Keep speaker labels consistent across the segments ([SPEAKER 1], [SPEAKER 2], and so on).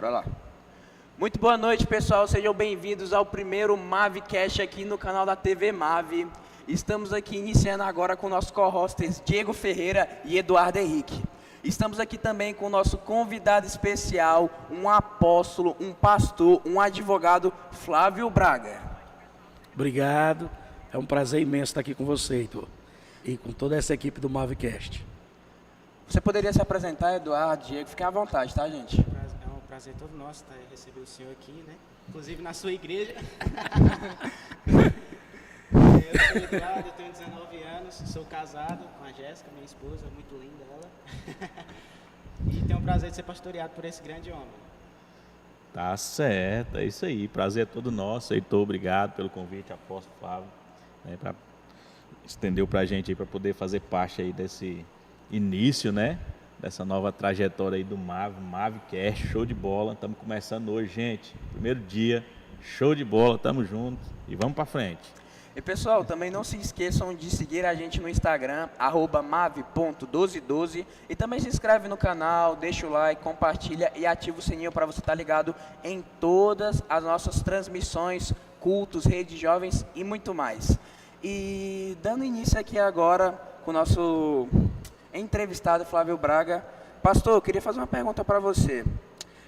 [SPEAKER 1] Bora lá. Muito boa noite, pessoal. Sejam bem-vindos ao primeiro Mavcast aqui no canal da TV Mave. Estamos aqui iniciando agora com nossos co-hosters Diego Ferreira e Eduardo Henrique. Estamos aqui também com o nosso convidado especial, um apóstolo, um pastor, um advogado, Flávio Braga.
[SPEAKER 2] Obrigado. É um prazer imenso estar aqui com você, Heitor, e com toda essa equipe do Mavcast.
[SPEAKER 1] Você poderia se apresentar, Eduardo, Diego? Fiquem à vontade, tá, gente?
[SPEAKER 3] É um prazer todo nosso receber o senhor aqui, né? Inclusive na sua igreja. Eu sou o Eduardo, eu tenho 19 anos, sou casado com a Jéssica, minha esposa, muito linda ela. E tenho o prazer de ser pastoreado por esse grande homem.
[SPEAKER 4] Tá certo, é isso aí. Prazer é todo nosso. Heitor, obrigado pelo convite, apóstolo Flávio, né, estendeu pra gente aí para poder fazer parte aí desse início, né? Dessa nova trajetória aí do Mavcast, show de bola. Estamos começando hoje, gente. Primeiro dia, show de bola, tamo juntos e vamos para frente.
[SPEAKER 1] E pessoal, também não se esqueçam de seguir a gente no Instagram, @mave.1212, e também se inscreve no canal, deixa o like, compartilha e ativa o sininho para você estar ligado em todas as nossas transmissões, cultos, redes jovens e muito mais. E dando início aqui agora com o nosso entrevistado Flávio Braga. Pastor, eu queria fazer uma pergunta para você.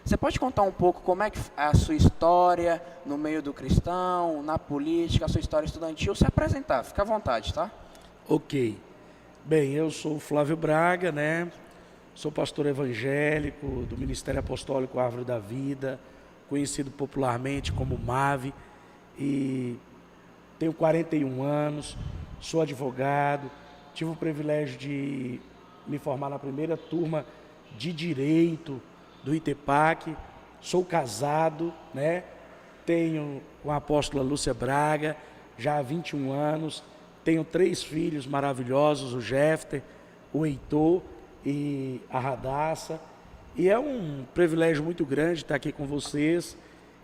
[SPEAKER 1] Você pode contar um pouco como é que é a sua história no meio do cristão, na política, a sua história estudantil? Se apresentar, fica à vontade, tá?
[SPEAKER 2] Ok. Bem, eu sou o Flávio Braga, né? Sou pastor evangélico do Ministério Apostólico Árvore da Vida, conhecido popularmente como MAVE, e tenho 41 anos, sou advogado, tive o privilégio de me formar na primeira turma de Direito do ITEPAC, sou casado, né? Tenho com a apóstola Lúcia Braga, já há 21 anos, tenho 3 filhos maravilhosos, o Jefter, o Heitor e a Radassa, e é um privilégio muito grande estar aqui com vocês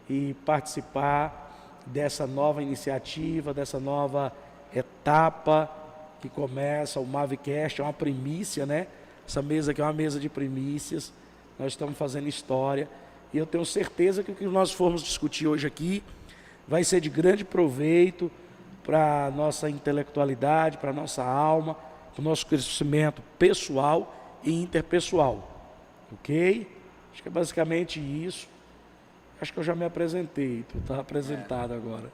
[SPEAKER 2] e participar dessa nova iniciativa, dessa nova etapa que começa o Mavcast, é uma primícia, né? Essa mesa aqui é uma mesa de primícias. Nós estamos fazendo história e eu tenho certeza que o que nós formos discutir hoje aqui vai ser de grande proveito para a nossa intelectualidade, para a nossa alma, para o nosso crescimento pessoal e interpessoal. Ok? Acho que é basicamente isso. Acho que eu já me apresentei, tu está apresentado agora.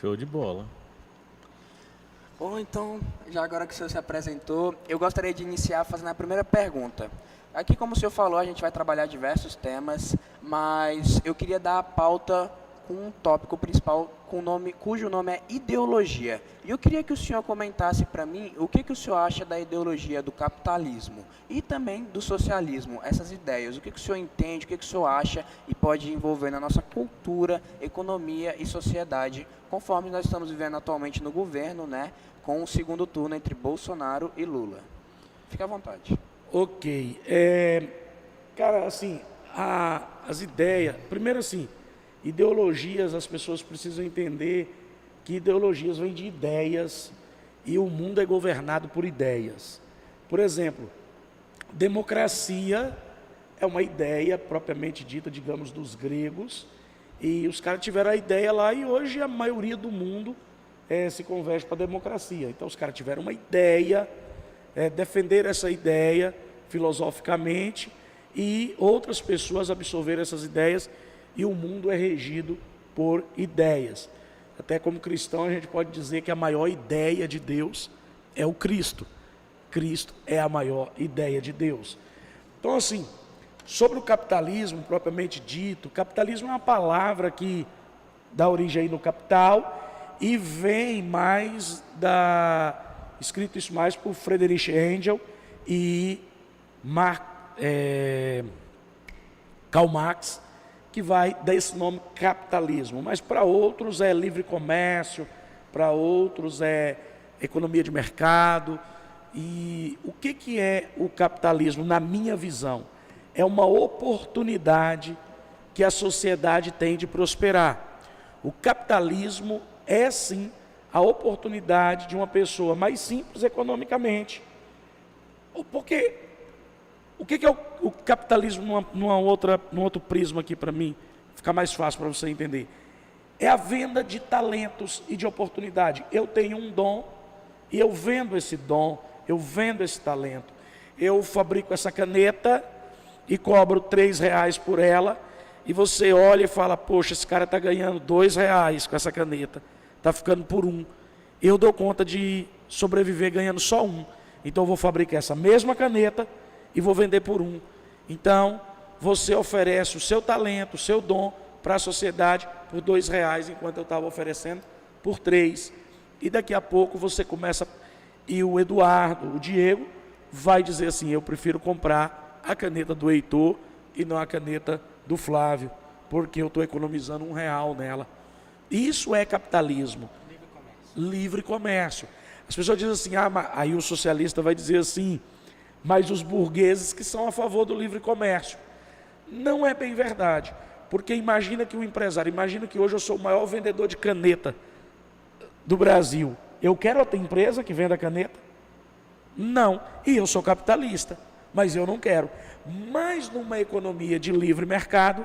[SPEAKER 4] Show de bola.
[SPEAKER 1] Bom, então, já agora que o senhor se apresentou, eu gostaria de iniciar fazendo a primeira pergunta. Aqui, como o senhor falou, a gente vai trabalhar diversos temas, mas eu queria dar a pauta com um tópico principal cujo nome é ideologia. E eu queria que o senhor comentasse para mim o que o senhor acha da ideologia do capitalismo e também do socialismo, essas ideias. O que o senhor entende, o que o senhor acha e pode envolver na nossa cultura, economia e sociedade, conforme nós estamos vivendo atualmente no governo, né, com o segundo turno entre Bolsonaro e Lula. Fique à vontade.
[SPEAKER 2] Ok. Cara, assim, as ideias... Primeiro, assim, ideologias, as pessoas precisam entender que ideologias vêm de ideias e o mundo é governado por ideias. Por exemplo, democracia é uma ideia propriamente dita, digamos, dos gregos, e os caras tiveram a ideia lá e hoje a maioria do mundo se converte para a democracia. Então os caras tiveram uma ideia, defenderam essa ideia filosoficamente e outras pessoas absorveram essas ideias e o mundo é regido por ideias. Até como cristão a gente pode dizer que a maior ideia de Deus é o Cristo. Cristo é a maior ideia de Deus. Então assim, sobre o capitalismo propriamente dito, capitalismo é uma palavra que dá origem aí no capital e vem mais escrito isso mais por Friedrich Engels e Karl Marx, que vai dar esse nome capitalismo, mas para outros é livre comércio, para outros é economia de mercado. E o que é o capitalismo, na minha visão? É uma oportunidade que a sociedade tem de prosperar. O capitalismo é sim a oportunidade de uma pessoa mais simples economicamente. Porque O que é o capitalismo num outro prisma aqui para mim? Ficar mais fácil para você entender. É a venda de talentos e de oportunidade. Eu tenho um dom e eu vendo esse dom, eu vendo esse talento. Eu fabrico essa caneta e cobro R$3 por ela, e você olha e fala, poxa, esse cara está ganhando R$2 com essa caneta, está ficando por R$1. Eu dou conta de sobreviver ganhando só R$1. Então eu vou fabricar essa mesma caneta e vou vender por R$1. Então você oferece o seu talento, o seu dom para a sociedade por R$2, enquanto eu estava oferecendo por R$3. E daqui a pouco você começa, e o Eduardo, o Diego, vai dizer assim, eu prefiro comprar a caneta do Heitor e não a caneta do Flávio, porque eu estou economizando R$1 nela. Isso é capitalismo. Livre comércio. As pessoas dizem assim, aí o socialista vai dizer assim, mas os burgueses que são a favor do livre comércio. Não é bem verdade, porque imagina que o empresário, imagina que hoje eu sou o maior vendedor de caneta do Brasil. Eu quero outra empresa que venda caneta? Não, e eu sou capitalista, mas eu não quero. Mas numa economia de livre mercado,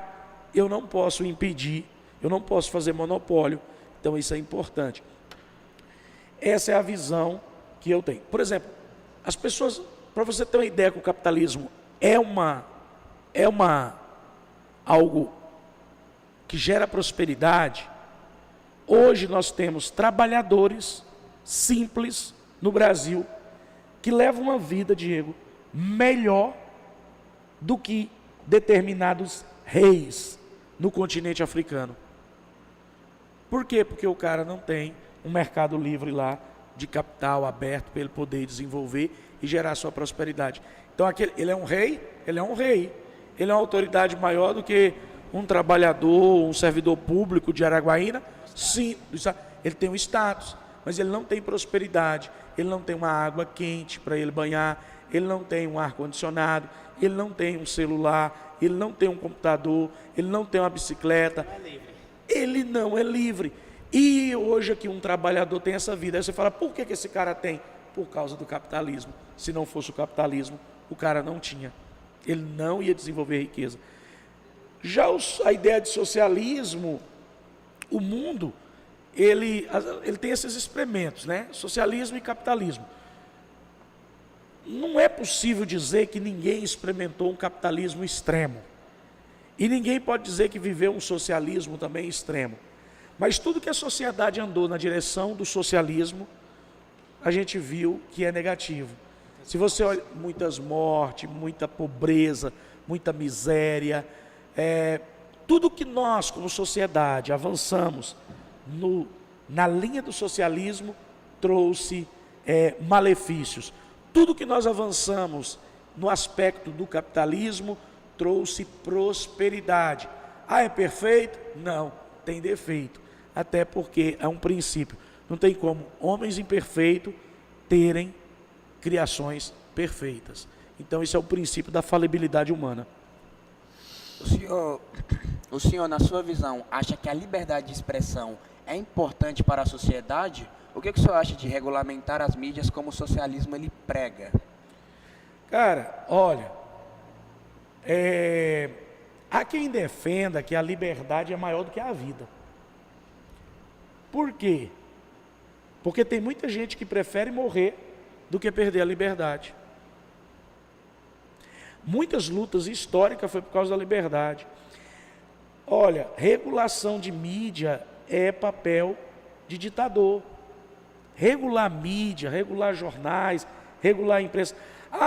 [SPEAKER 2] eu não posso impedir, eu não posso fazer monopólio. Então isso é importante. Essa é a visão que eu tenho. Por exemplo, as pessoas, para você ter uma ideia que o capitalismo é algo que gera prosperidade, hoje nós temos trabalhadores simples no Brasil que levam uma vida, Diego, melhor do que determinados reis no continente africano. Por quê? Porque o cara não tem um mercado livre lá de capital aberto para ele poder desenvolver e gerar sua prosperidade. Então ele é um rei, ele é uma autoridade maior do que um trabalhador, um servidor público de Araguaína. Sim, ele tem um status, mas ele não tem prosperidade, ele não tem uma água quente para ele banhar, ele não tem um ar-condicionado, ele não tem um celular, ele não tem um computador, ele não tem uma bicicleta, ele não é livre. E hoje aqui um trabalhador tem essa vida, aí você fala, por que esse cara tem? Por causa do capitalismo. Se não fosse o capitalismo, o cara não tinha, ele não ia desenvolver riqueza. Já a ideia de socialismo, o mundo, ele tem esses experimentos, né? Socialismo e capitalismo. Não é possível dizer que ninguém experimentou um capitalismo extremo. E ninguém pode dizer que viveu um socialismo também extremo. Mas tudo que a sociedade andou na direção do socialismo, a gente viu que é negativo. Se você olha, muitas mortes, muita pobreza, muita miséria, tudo que nós, como sociedade, avançamos na linha do socialismo, trouxe malefícios. Tudo que nós avançamos no aspecto do capitalismo, trouxe prosperidade. É perfeito? Não, tem defeito. Até porque é um princípio. Não tem como homens imperfeitos terem criações perfeitas. Então, esse é o princípio da falibilidade humana.
[SPEAKER 1] O senhor, na sua visão, acha que a liberdade de expressão é importante para a sociedade? O que o senhor acha de regulamentar as mídias como o socialismo ele prega?
[SPEAKER 2] Cara, olha, há quem defenda que a liberdade é maior do que a vida. Por quê? Porque tem muita gente que prefere morrer do que perder a liberdade. Muitas lutas históricas foi por causa da liberdade. Olha, regulação de mídia é papel de ditador. Regular mídia, regular jornais, regular imprensa.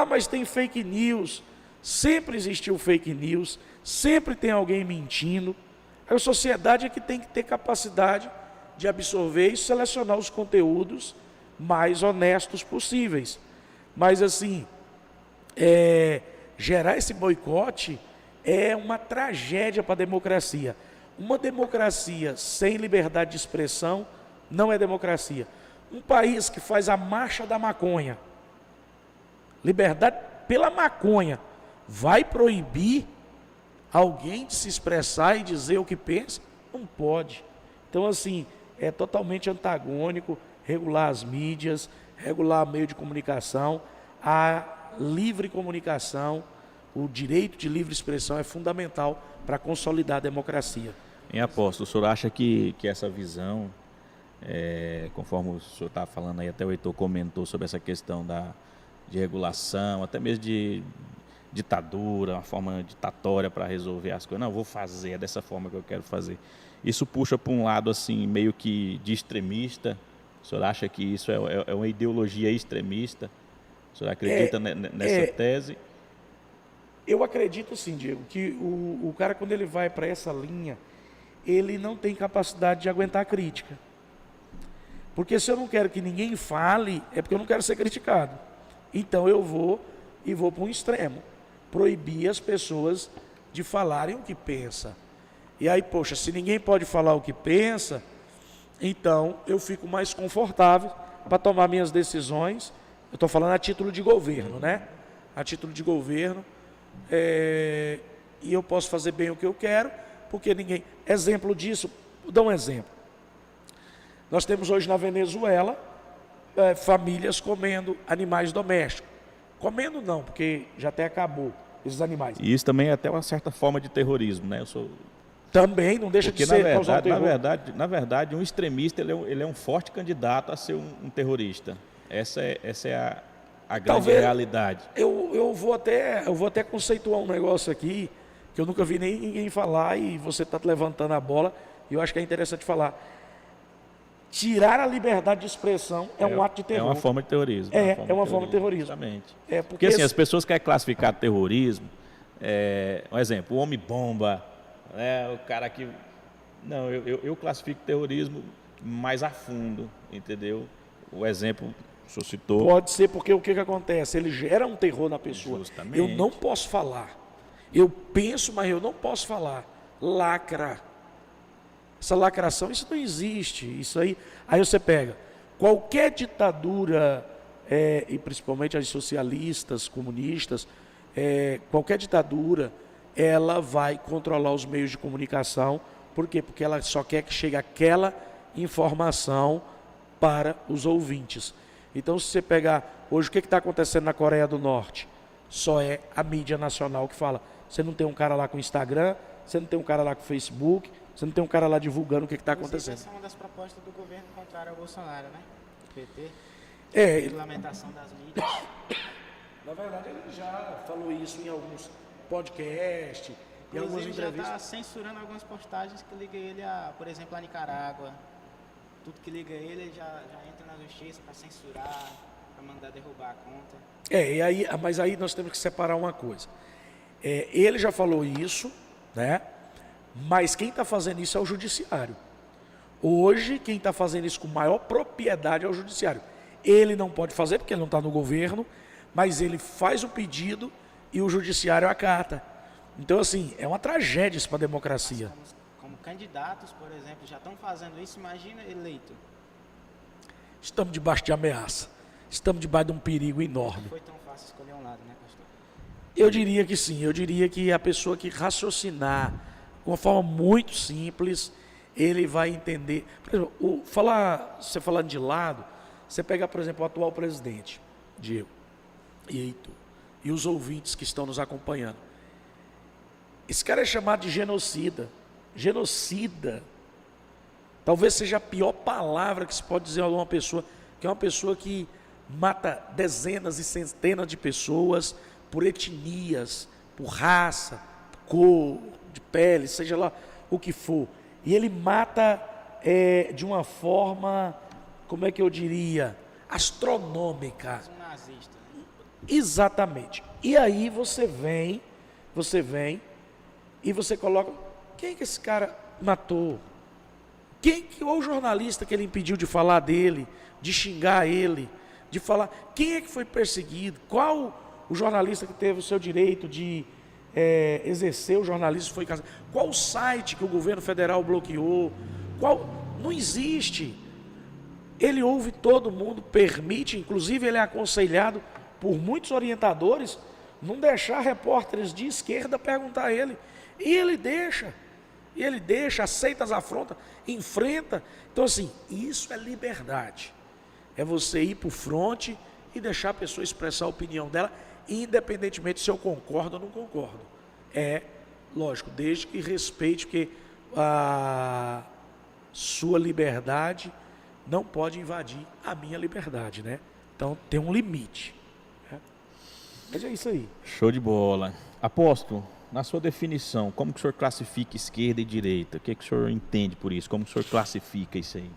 [SPEAKER 2] Mas tem fake news. Sempre existiu fake news, sempre tem alguém mentindo. A sociedade é que tem que ter capacidade de absorver e selecionar os conteúdos mais honestos possíveis. Mas assim, gerar esse boicote é uma tragédia para a democracia. Uma democracia sem liberdade de expressão não é democracia. Um país que faz a marcha da maconha, liberdade pela maconha, vai proibir alguém de se expressar e dizer o que pensa? Não pode. Então assim, é totalmente antagônico regular as mídias, regular meio de comunicação, a livre comunicação, o direito de livre expressão é fundamental para consolidar a democracia.
[SPEAKER 4] Em apóstolo, o senhor acha que essa visão, conforme o senhor está falando aí, até o Heitor comentou sobre essa questão de regulação, até mesmo de ditadura, uma forma ditatória para resolver as coisas. Não, vou fazer dessa forma que eu quero fazer. Isso puxa para um lado assim, meio que de extremista. O senhor acha que isso é uma ideologia extremista? O senhor acredita nessa tese?
[SPEAKER 2] Eu acredito sim, Diego, que o cara, quando ele vai para essa linha, ele não tem capacidade de aguentar a crítica. Porque se eu não quero que ninguém fale, é porque eu não quero ser criticado. Então eu vou para um extremo. Proibir as pessoas de falarem o que pensa. E aí, poxa, se ninguém pode falar o que pensa, então eu fico mais confortável para tomar minhas decisões. Eu estou falando a título de governo, né? A título de governo. E eu posso fazer bem o que eu quero, porque ninguém... Exemplo disso, vou dar um exemplo. Nós temos hoje na Venezuela famílias comendo animais domésticos. Comendo não, porque já até acabou esses animais.
[SPEAKER 4] E isso também é até uma certa forma de terrorismo, né?
[SPEAKER 2] Também não deixa
[SPEAKER 4] porque
[SPEAKER 2] de ser causar um terror.
[SPEAKER 4] Na verdade, um extremista ele é um forte candidato a ser um terrorista. Essa é a grande
[SPEAKER 2] Talvez,
[SPEAKER 4] realidade.
[SPEAKER 2] Eu vou até conceituar um negócio aqui que eu nunca vi nem ninguém falar e você está levantando a bola e eu acho que é interessante falar. Tirar a liberdade de expressão é um ato de terror.
[SPEAKER 4] É uma forma de terrorismo.
[SPEAKER 2] É uma forma de terrorismo.
[SPEAKER 4] Exatamente.
[SPEAKER 2] Porque
[SPEAKER 4] assim, as pessoas querem classificar terrorismo, um exemplo, o homem-bomba, né, o cara que... Não, eu classifico terrorismo mais a fundo, entendeu? O exemplo, o senhor citou...
[SPEAKER 2] Pode ser porque o que acontece? Ele gera um terror na pessoa.
[SPEAKER 4] Justamente.
[SPEAKER 2] Eu não posso falar. Eu penso, mas eu não posso falar. Lacra. Essa lacração, isso não existe. Isso aí você pega qualquer ditadura, e principalmente as socialistas, comunistas, qualquer ditadura, ela vai controlar os meios de comunicação. Por quê? Porque ela só quer que chegue aquela informação para os ouvintes. Então, se você pegar hoje, o que está acontecendo na Coreia do Norte? Só é a mídia nacional que fala. Você não tem um cara lá com Instagram, você não tem um cara lá com Facebook, você não tem um cara lá divulgando o que está acontecendo.
[SPEAKER 3] Essa é uma das propostas do governo contrário ao Bolsonaro, né? O PT. Regulamentação das mídias.
[SPEAKER 2] Na verdade, ele já falou isso em alguns podcasts, em algumas
[SPEAKER 3] Inclusive, já
[SPEAKER 2] entrevistas.
[SPEAKER 3] está censurando algumas postagens que ligam ele por exemplo, a Nicarágua. Tudo que liga ele já entra na justiça para censurar, para mandar derrubar a conta.
[SPEAKER 2] Mas aí nós temos que separar uma coisa. Ele já falou isso, né? Mas quem está fazendo isso é o judiciário. Hoje, quem está fazendo isso com maior propriedade é o judiciário. Ele não pode fazer porque ele não está no governo, mas ele faz o pedido e o judiciário acata. Então, assim, é uma tragédia isso para a democracia.
[SPEAKER 3] Como candidatos, por exemplo, já estão fazendo isso, imagina eleito.
[SPEAKER 2] Estamos debaixo de ameaça. Estamos debaixo de um perigo enorme.
[SPEAKER 3] Não foi tão fácil escolher um lado, né, pastor?
[SPEAKER 2] Eu diria que sim. Eu diria que a pessoa que raciocinar de uma forma muito simples, ele vai entender. Por exemplo, você falando de lado, você pega, por exemplo, o atual presidente, Diego e Heitor, e os ouvintes que estão nos acompanhando. Esse cara é chamado de genocida. Genocida. Talvez seja a pior palavra que se pode dizer a uma pessoa, que é uma pessoa que mata dezenas e centenas de pessoas por etnias, por raça, por cor, de pele, seja lá o que for. E ele mata de uma forma, como é que eu diria, astronômica.
[SPEAKER 3] Um nazista. Né?
[SPEAKER 2] Exatamente. E aí você vem e você coloca, quem que esse cara matou? Qual o jornalista que ele impediu de falar dele, de xingar ele, de falar, quem é que foi perseguido? Qual o jornalista que teve o seu direito de exercer o jornalismo foi casado? Qual o site que o governo federal bloqueou? Não existe. Ele ouve todo mundo, permite, inclusive ele é aconselhado por muitos orientadores, não deixar repórteres de esquerda perguntar a ele. E ele deixa, aceita as afrontas, enfrenta. Então assim, isso é liberdade. É você ir para o fronte e deixar a pessoa expressar a opinião dela independentemente se eu concordo ou não concordo. É, lógico, desde que respeite, porque a sua liberdade não pode invadir a minha liberdade, né? Então tem um limite. Né? Mas é isso aí.
[SPEAKER 4] Show de bola. Apóstolo, na sua definição, como que o senhor classifica esquerda e direita? O que o senhor entende por isso? Como que o senhor classifica isso aí?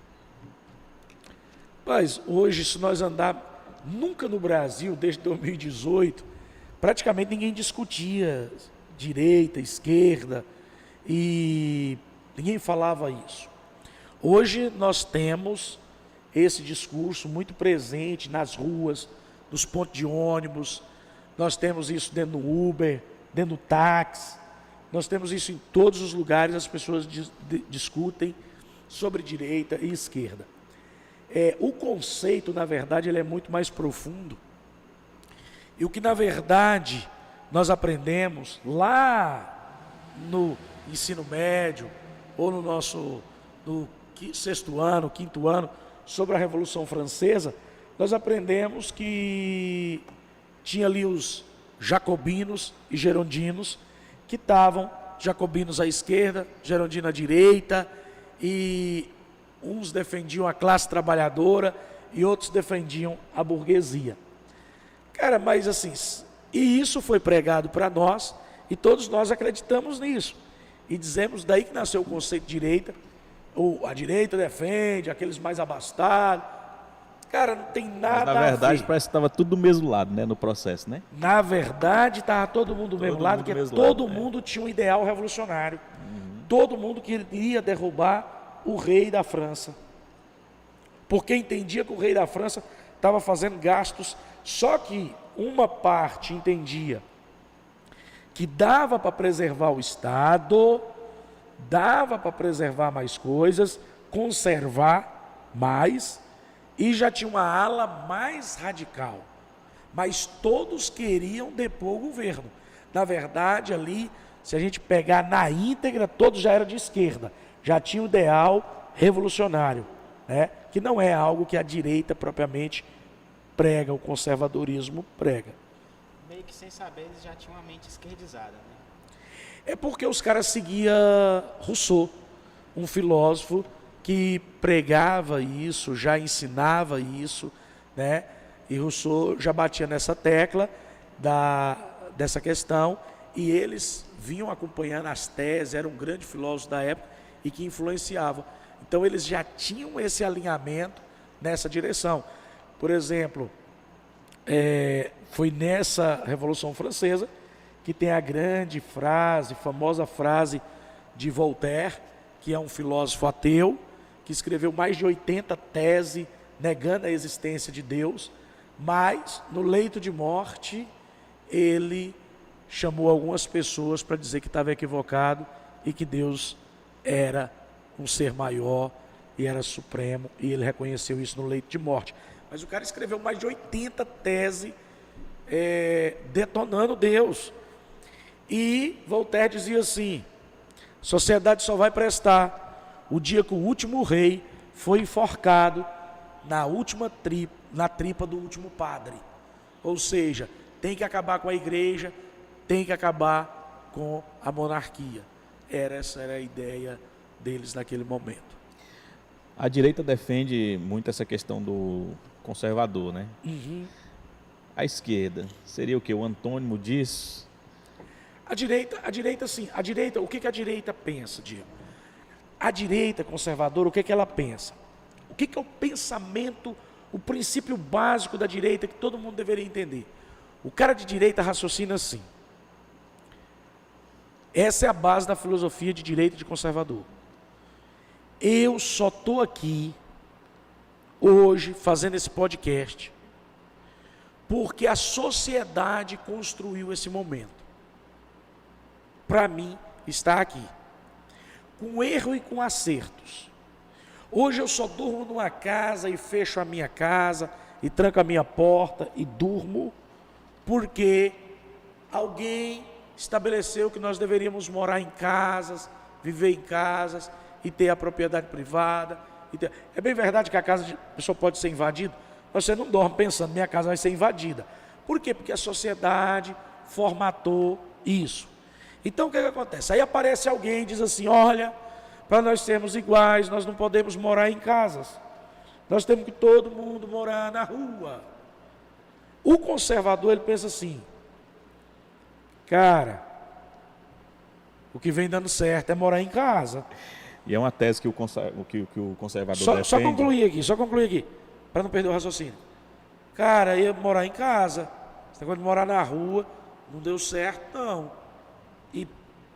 [SPEAKER 2] Mas hoje, se nós andarmos, nunca no Brasil, desde 2018, praticamente ninguém discutia direita, esquerda, e ninguém falava isso. Hoje nós temos esse discurso muito presente nas ruas, nos pontos de ônibus, nós temos isso dentro do Uber, dentro do táxi, nós temos isso em todos os lugares, as pessoas discutem sobre direita e esquerda. O conceito, na verdade, ele é muito mais profundo. E o que, na verdade, nós aprendemos lá no ensino médio, ou no nosso sexto ano, quinto ano, sobre a Revolução Francesa, nós aprendemos que tinha ali os jacobinos e gerondinos, que estavam jacobinos à esquerda, gerondino à direita, e uns defendiam a classe trabalhadora e outros defendiam a burguesia. Cara, mas assim, e isso foi pregado para nós, e todos nós acreditamos nisso. E dizemos daí que nasceu o conceito de direita, ou a direita defende aqueles mais abastados. Cara, não tem nada a ver.
[SPEAKER 4] Na verdade, parece que estava tudo do mesmo lado, né, no processo, né?
[SPEAKER 2] Na verdade, estava todo mundo do mesmo lado, porque todo mundo tinha um ideal revolucionário. Todo mundo queria derrubar o rei da França, porque entendia que o rei da França estava fazendo gastos, só que uma parte entendia que dava para preservar o Estado, dava para preservar mais coisas, conservar mais, e já tinha uma ala mais radical, mas todos queriam depor o governo. Na verdade, ali, se a gente pegar na íntegra, todos já eram de esquerda, já tinha o ideal revolucionário, né? Que não é algo que a direita propriamente prega, o conservadorismo prega.
[SPEAKER 3] Meio que sem saber, eles já tinham uma mente esquerdizada, né?
[SPEAKER 2] É porque os caras seguiam Rousseau, um filósofo que pregava isso, já ensinava isso, né? E Rousseau já batia nessa tecla dessa questão, e eles vinham acompanhando as teses, era um grande filósofo da época, e que influenciavam. Então eles já tinham esse alinhamento nessa direção. Por exemplo, foi nessa Revolução Francesa que tem a grande frase, famosa frase de Voltaire, que é um filósofo ateu, que escreveu mais de 80 teses negando a existência de Deus, mas no leito de morte ele chamou algumas pessoas para dizer que estava equivocado e que Deus era um ser maior e era supremo, e ele reconheceu isso no leito de morte. Mas o cara escreveu mais de 80 teses detonando Deus. E Voltaire dizia assim: sociedade só vai prestar o dia que o último rei foi enforcado na tripa do último padre. Ou seja, tem que acabar com a igreja, tem que acabar com a monarquia. Essa era a ideia deles naquele momento.
[SPEAKER 4] A direita defende muito essa questão do conservador, né?
[SPEAKER 2] Uhum.
[SPEAKER 4] A esquerda seria o que? O antônimo disso?
[SPEAKER 2] A direita sim. O que a direita pensa, Diego? A direita conservadora, o que ela pensa? O que é o pensamento, o princípio básico da direita que todo mundo deveria entender? O cara de direita raciocina assim. Essa é a base da filosofia de direita e de conservador. Eu só estou aqui hoje fazendo esse podcast porque a sociedade construiu esse momento. Para mim, está aqui, com erro e com acertos. Hoje eu só durmo numa casa e fecho a minha casa e tranco a minha porta e durmo porque alguém estabeleceu que nós deveríamos morar em casas, viver em casas e ter a propriedade privada. É bem verdade que a pessoa pode ser invadida, mas você não dorme pensando, minha casa vai ser invadida. Por quê? Porque a sociedade formatou isso. Então o que acontece? Aí aparece alguém e diz assim, olha, para nós sermos iguais, nós não podemos morar em casas. Nós temos que todo mundo morar na rua. O conservador, ele pensa assim, cara, o que vem dando certo é morar em casa.
[SPEAKER 4] E é uma tese que o conservador defende.
[SPEAKER 2] Só concluir aqui, para não perder o raciocínio. Cara, ia morar em casa, esse negócio de morar na rua, não deu certo, não. E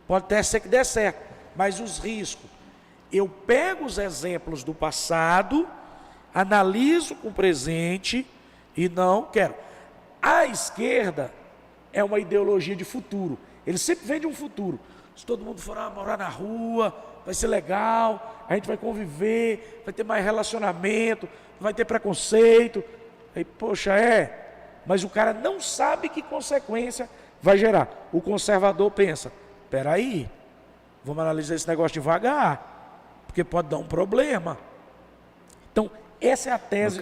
[SPEAKER 2] pode até ser que dê certo, mas os riscos. Eu pego os exemplos do passado, analiso com o presente e não quero. A esquerda é uma ideologia de futuro. Ele sempre vende um futuro. Se todo mundo for morar na rua, vai ser legal, a gente vai conviver, vai ter mais relacionamento, não vai ter preconceito. Aí, poxa, mas o cara não sabe que consequência vai gerar. O conservador pensa, peraí, vamos analisar esse negócio devagar, porque pode dar um problema. Então, essa é a tese.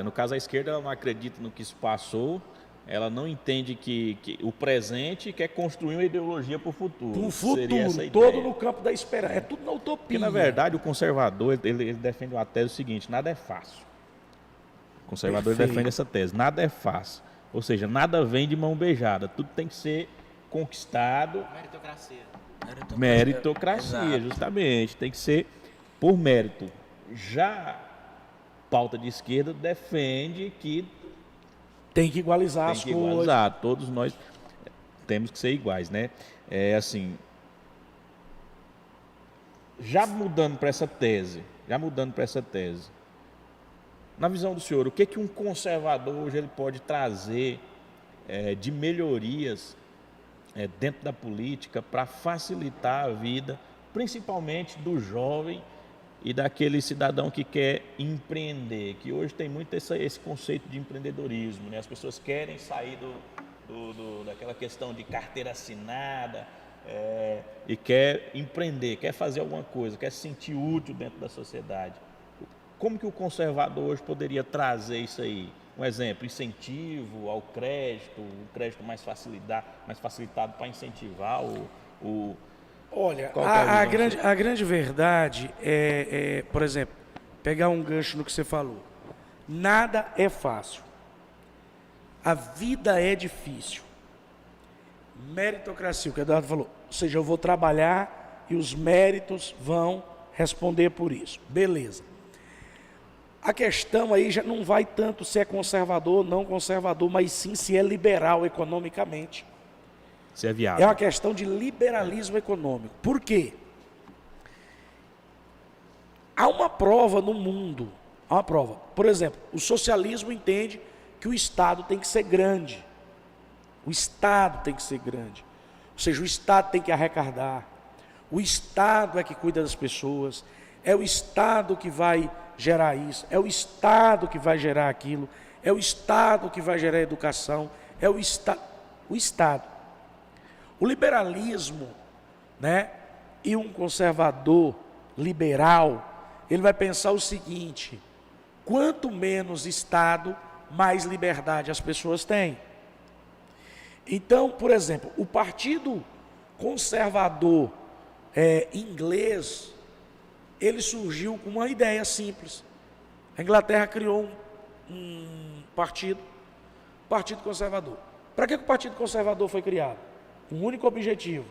[SPEAKER 4] No caso, a esquerda ela não acredita no que se passou, ela não entende que o presente quer construir uma ideologia para o futuro.
[SPEAKER 2] Para o futuro, todo no campo da esperança. É tudo na utopia.
[SPEAKER 4] Porque, na verdade, o conservador ele defende uma tese seguinte, nada é fácil. O conservador defende essa tese, nada é fácil. Ou seja, nada vem de mão beijada, tudo tem que ser conquistado. Meritocracia, justamente, tem que ser por mérito. Já pauta de esquerda defende que
[SPEAKER 2] tem que igualizar as coisas.
[SPEAKER 4] Todos nós temos que ser iguais, né? É assim, já mudando para essa tese, na visão do senhor, o que um conservador hoje ele pode trazer de melhorias dentro da política para facilitar a vida, principalmente do jovem e daquele cidadão que quer empreender, que hoje tem muito esse conceito de empreendedorismo, né? As pessoas querem sair daquela questão de carteira assinada e quer empreender, quer fazer alguma coisa, quer se sentir útil dentro da sociedade. Como que o conservador hoje poderia trazer isso aí? Um exemplo, incentivo ao crédito, um crédito mais facilitado para incentivar o
[SPEAKER 2] Olha, a grande verdade por exemplo, pegar um gancho no que você falou. Nada é fácil. A vida é difícil. Meritocracia, o que o Eduardo falou. Ou seja, eu vou trabalhar e os méritos vão responder por isso. Beleza. A questão aí já não vai tanto se é conservador ou não conservador, mas sim se é liberal economicamente.
[SPEAKER 4] Se é viável.
[SPEAKER 2] É uma questão de liberalismo econômico. Por quê? Há uma prova no mundo. Há uma prova. Por exemplo, o socialismo entende que o Estado tem que ser grande. O Estado tem que ser grande. Ou seja, o Estado tem que arrecadar. O Estado é que cuida das pessoas. É o Estado que vai gerar isso. É o Estado que vai gerar aquilo. É o Estado que vai gerar educação. É o Estado. O Estado. O liberalismo, né, e um conservador liberal, ele vai pensar o seguinte: quanto menos Estado, mais liberdade as pessoas têm. Então, por exemplo, o partido conservador inglês, ele surgiu com uma ideia simples. A Inglaterra criou um partido conservador. Para que o Partido Conservador foi criado? Um único objetivo: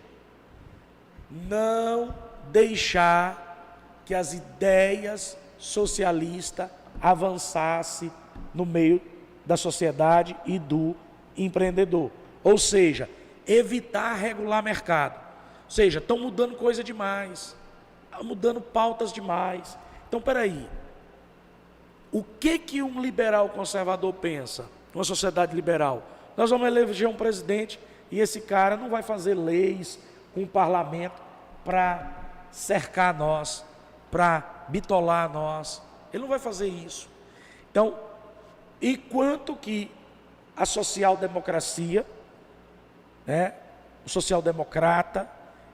[SPEAKER 2] não deixar que as ideias socialistas avançassem no meio da sociedade e do empreendedor. Ou seja, evitar regular mercado. Ou seja, estão mudando coisa demais, mudando pautas demais. Então, peraí, o que um liberal conservador pensa? Uma sociedade liberal: nós vamos eleger um presidente e esse cara não vai fazer leis com o parlamento para cercar nós, para bitolar nós. Ele não vai fazer isso. Então, enquanto que a social-democracia, né, o social-democrata,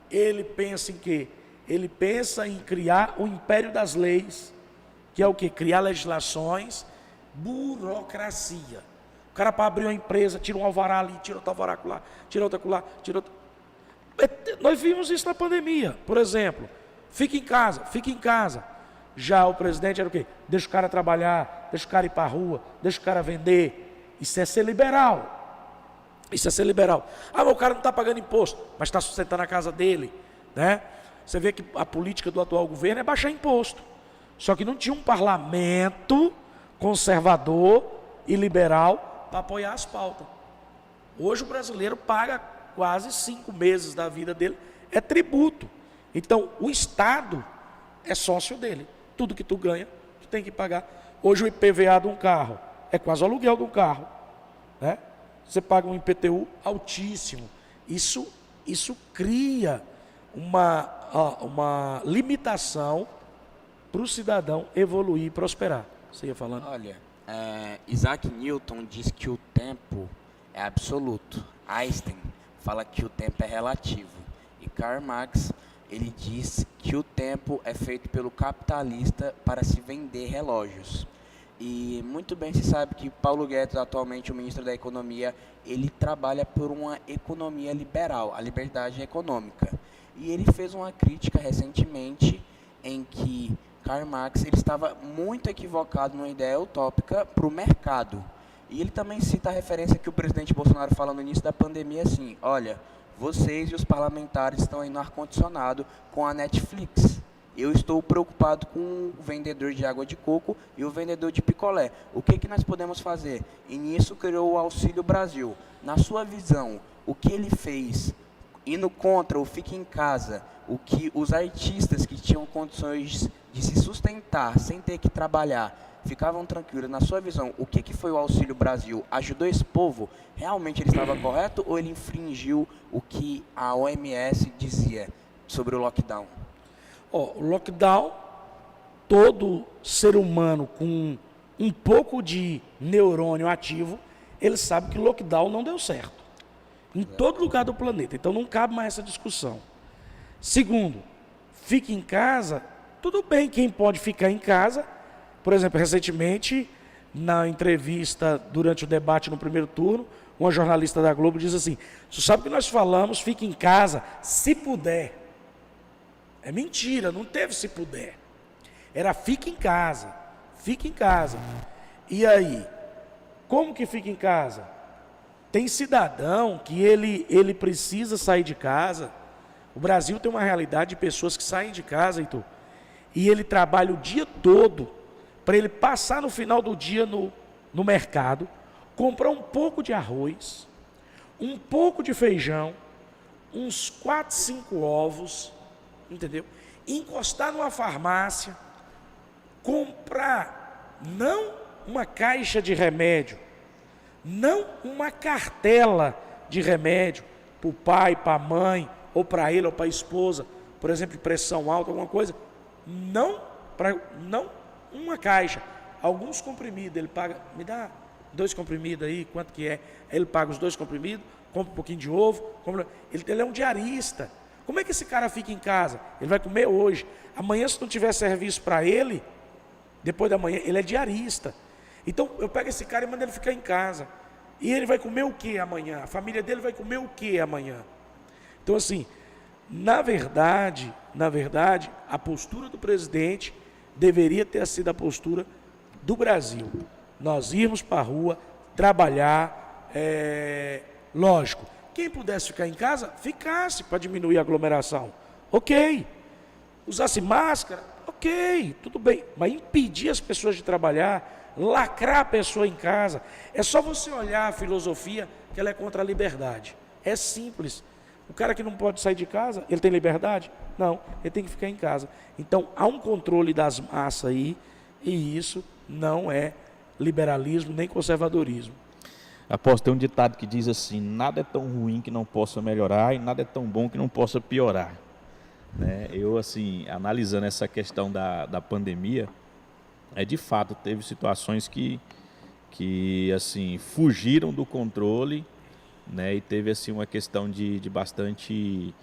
[SPEAKER 2] ele pensa em quê? Ele pensa em criar o império das leis, que é o quê? Criar legislações, burocracia. O cara para abrir uma empresa, tira um alvará ali, tira outro alvará lá, tira outro lá, tira outro... Nós vimos isso na pandemia, por exemplo. Fica em casa, fica em casa. Já o presidente era o quê? Deixa o cara trabalhar, deixa o cara ir para a rua, deixa o cara vender. Isso é ser liberal. Isso é ser liberal. Ah, mas o cara não está pagando imposto, mas está sustentando a casa dele, né? Você vê que a política do atual governo é baixar imposto. Só que não tinha um parlamento conservador e liberal para apoiar as pautas. Hoje o brasileiro paga quase 5 meses da vida dele, é tributo. Então o Estado é sócio dele. Tudo que tu ganha, tu tem que pagar. Hoje o IPVA de um carro é quase o aluguel de um carro, né? Você paga um IPTU altíssimo. Isso cria uma limitação para o cidadão evoluir e prosperar. Você ia falando?
[SPEAKER 1] Olha, Isaac Newton diz que o tempo é absoluto. Einstein fala que o tempo é relativo. E Karl Marx, ele diz que o tempo é feito pelo capitalista para se vender relógios. E muito bem se sabe que Paulo Guedes, atualmente o ministro da Economia, ele trabalha por uma economia liberal, a liberdade econômica. E ele fez uma crítica recentemente em que Karl Marx ele estava muito equivocado numa ideia utópica para o mercado. E ele também cita a referência que o presidente Bolsonaro fala no início da pandemia assim, olha, vocês e os parlamentares estão aí no ar-condicionado com a Netflix. Eu estou preocupado com o vendedor de água de coco e o vendedor de picolé. O que nós podemos fazer? E nisso criou o Auxílio Brasil. Na sua visão, o que ele fez, indo contra o Fique em Casa, o que os artistas que tinham condições de se sustentar sem ter que trabalhar, ficavam tranquilos. Na sua visão, o que foi o Auxílio Brasil? Ajudou esse povo? Realmente ele estava correto ou ele infringiu o que a OMS dizia sobre o lockdown?
[SPEAKER 2] O lockdown, todo ser humano com um pouco de neurônio ativo, ele sabe que lockdown não deu certo. Em todo lugar do planeta. Então não cabe mais essa discussão. Segundo, fique em casa, tudo bem quem pode ficar em casa. Por exemplo, recentemente, na entrevista durante o debate no primeiro turno, uma jornalista da Globo diz assim, você sabe que nós falamos, fique em casa, se puder. É mentira, não teve se puder. Era fique em casa, fique em casa. E aí, como que fica em casa? Tem cidadão que ele precisa sair de casa. O Brasil tem uma realidade de pessoas que saem de casa, Heitor, e ele trabalha o dia todo para ele passar no final do dia no mercado, comprar um pouco de arroz, um pouco de feijão, uns 4, 5 ovos, entendeu? Encostar numa farmácia, comprar não uma caixa de remédio, não uma cartela de remédio para o pai, para a mãe, ou para ele, ou para a esposa, por exemplo, de pressão alta, alguma coisa, não uma caixa, alguns comprimidos, ele paga, me dá 2 comprimidos aí, quanto que é? Aí ele paga os 2 comprimidos, compra um pouquinho de ovo, ele é um diarista. Como é que esse cara fica em casa? Ele vai comer hoje. Amanhã, se não tiver serviço para ele, depois da manhã, ele é diarista. Então, eu pego esse cara e mando ele ficar em casa. E ele vai comer o que amanhã? A família dele vai comer o que amanhã? Então, assim, na verdade, a postura do presidente deveria ter sido a postura do Brasil. Nós irmos para a rua, trabalhar, lógico. Quem pudesse ficar em casa, ficasse para diminuir a aglomeração. Ok. Usasse máscara, ok, tudo bem. Mas impedir as pessoas de trabalhar, lacrar a pessoa em casa, é só você olhar a filosofia que ela é contra a liberdade. É simples. O cara que não pode sair de casa, ele tem liberdade? Não, ele tem que ficar em casa. Então, há um controle das massas aí, e isso não é liberalismo nem conservadorismo.
[SPEAKER 4] Apóstolo, tem um ditado que diz assim, nada é tão ruim que não possa melhorar e nada é tão bom que não possa piorar. Né? Eu, assim, analisando essa questão da pandemia, de fato, teve situações que assim, fugiram do controle, né? E teve assim, uma questão de bastante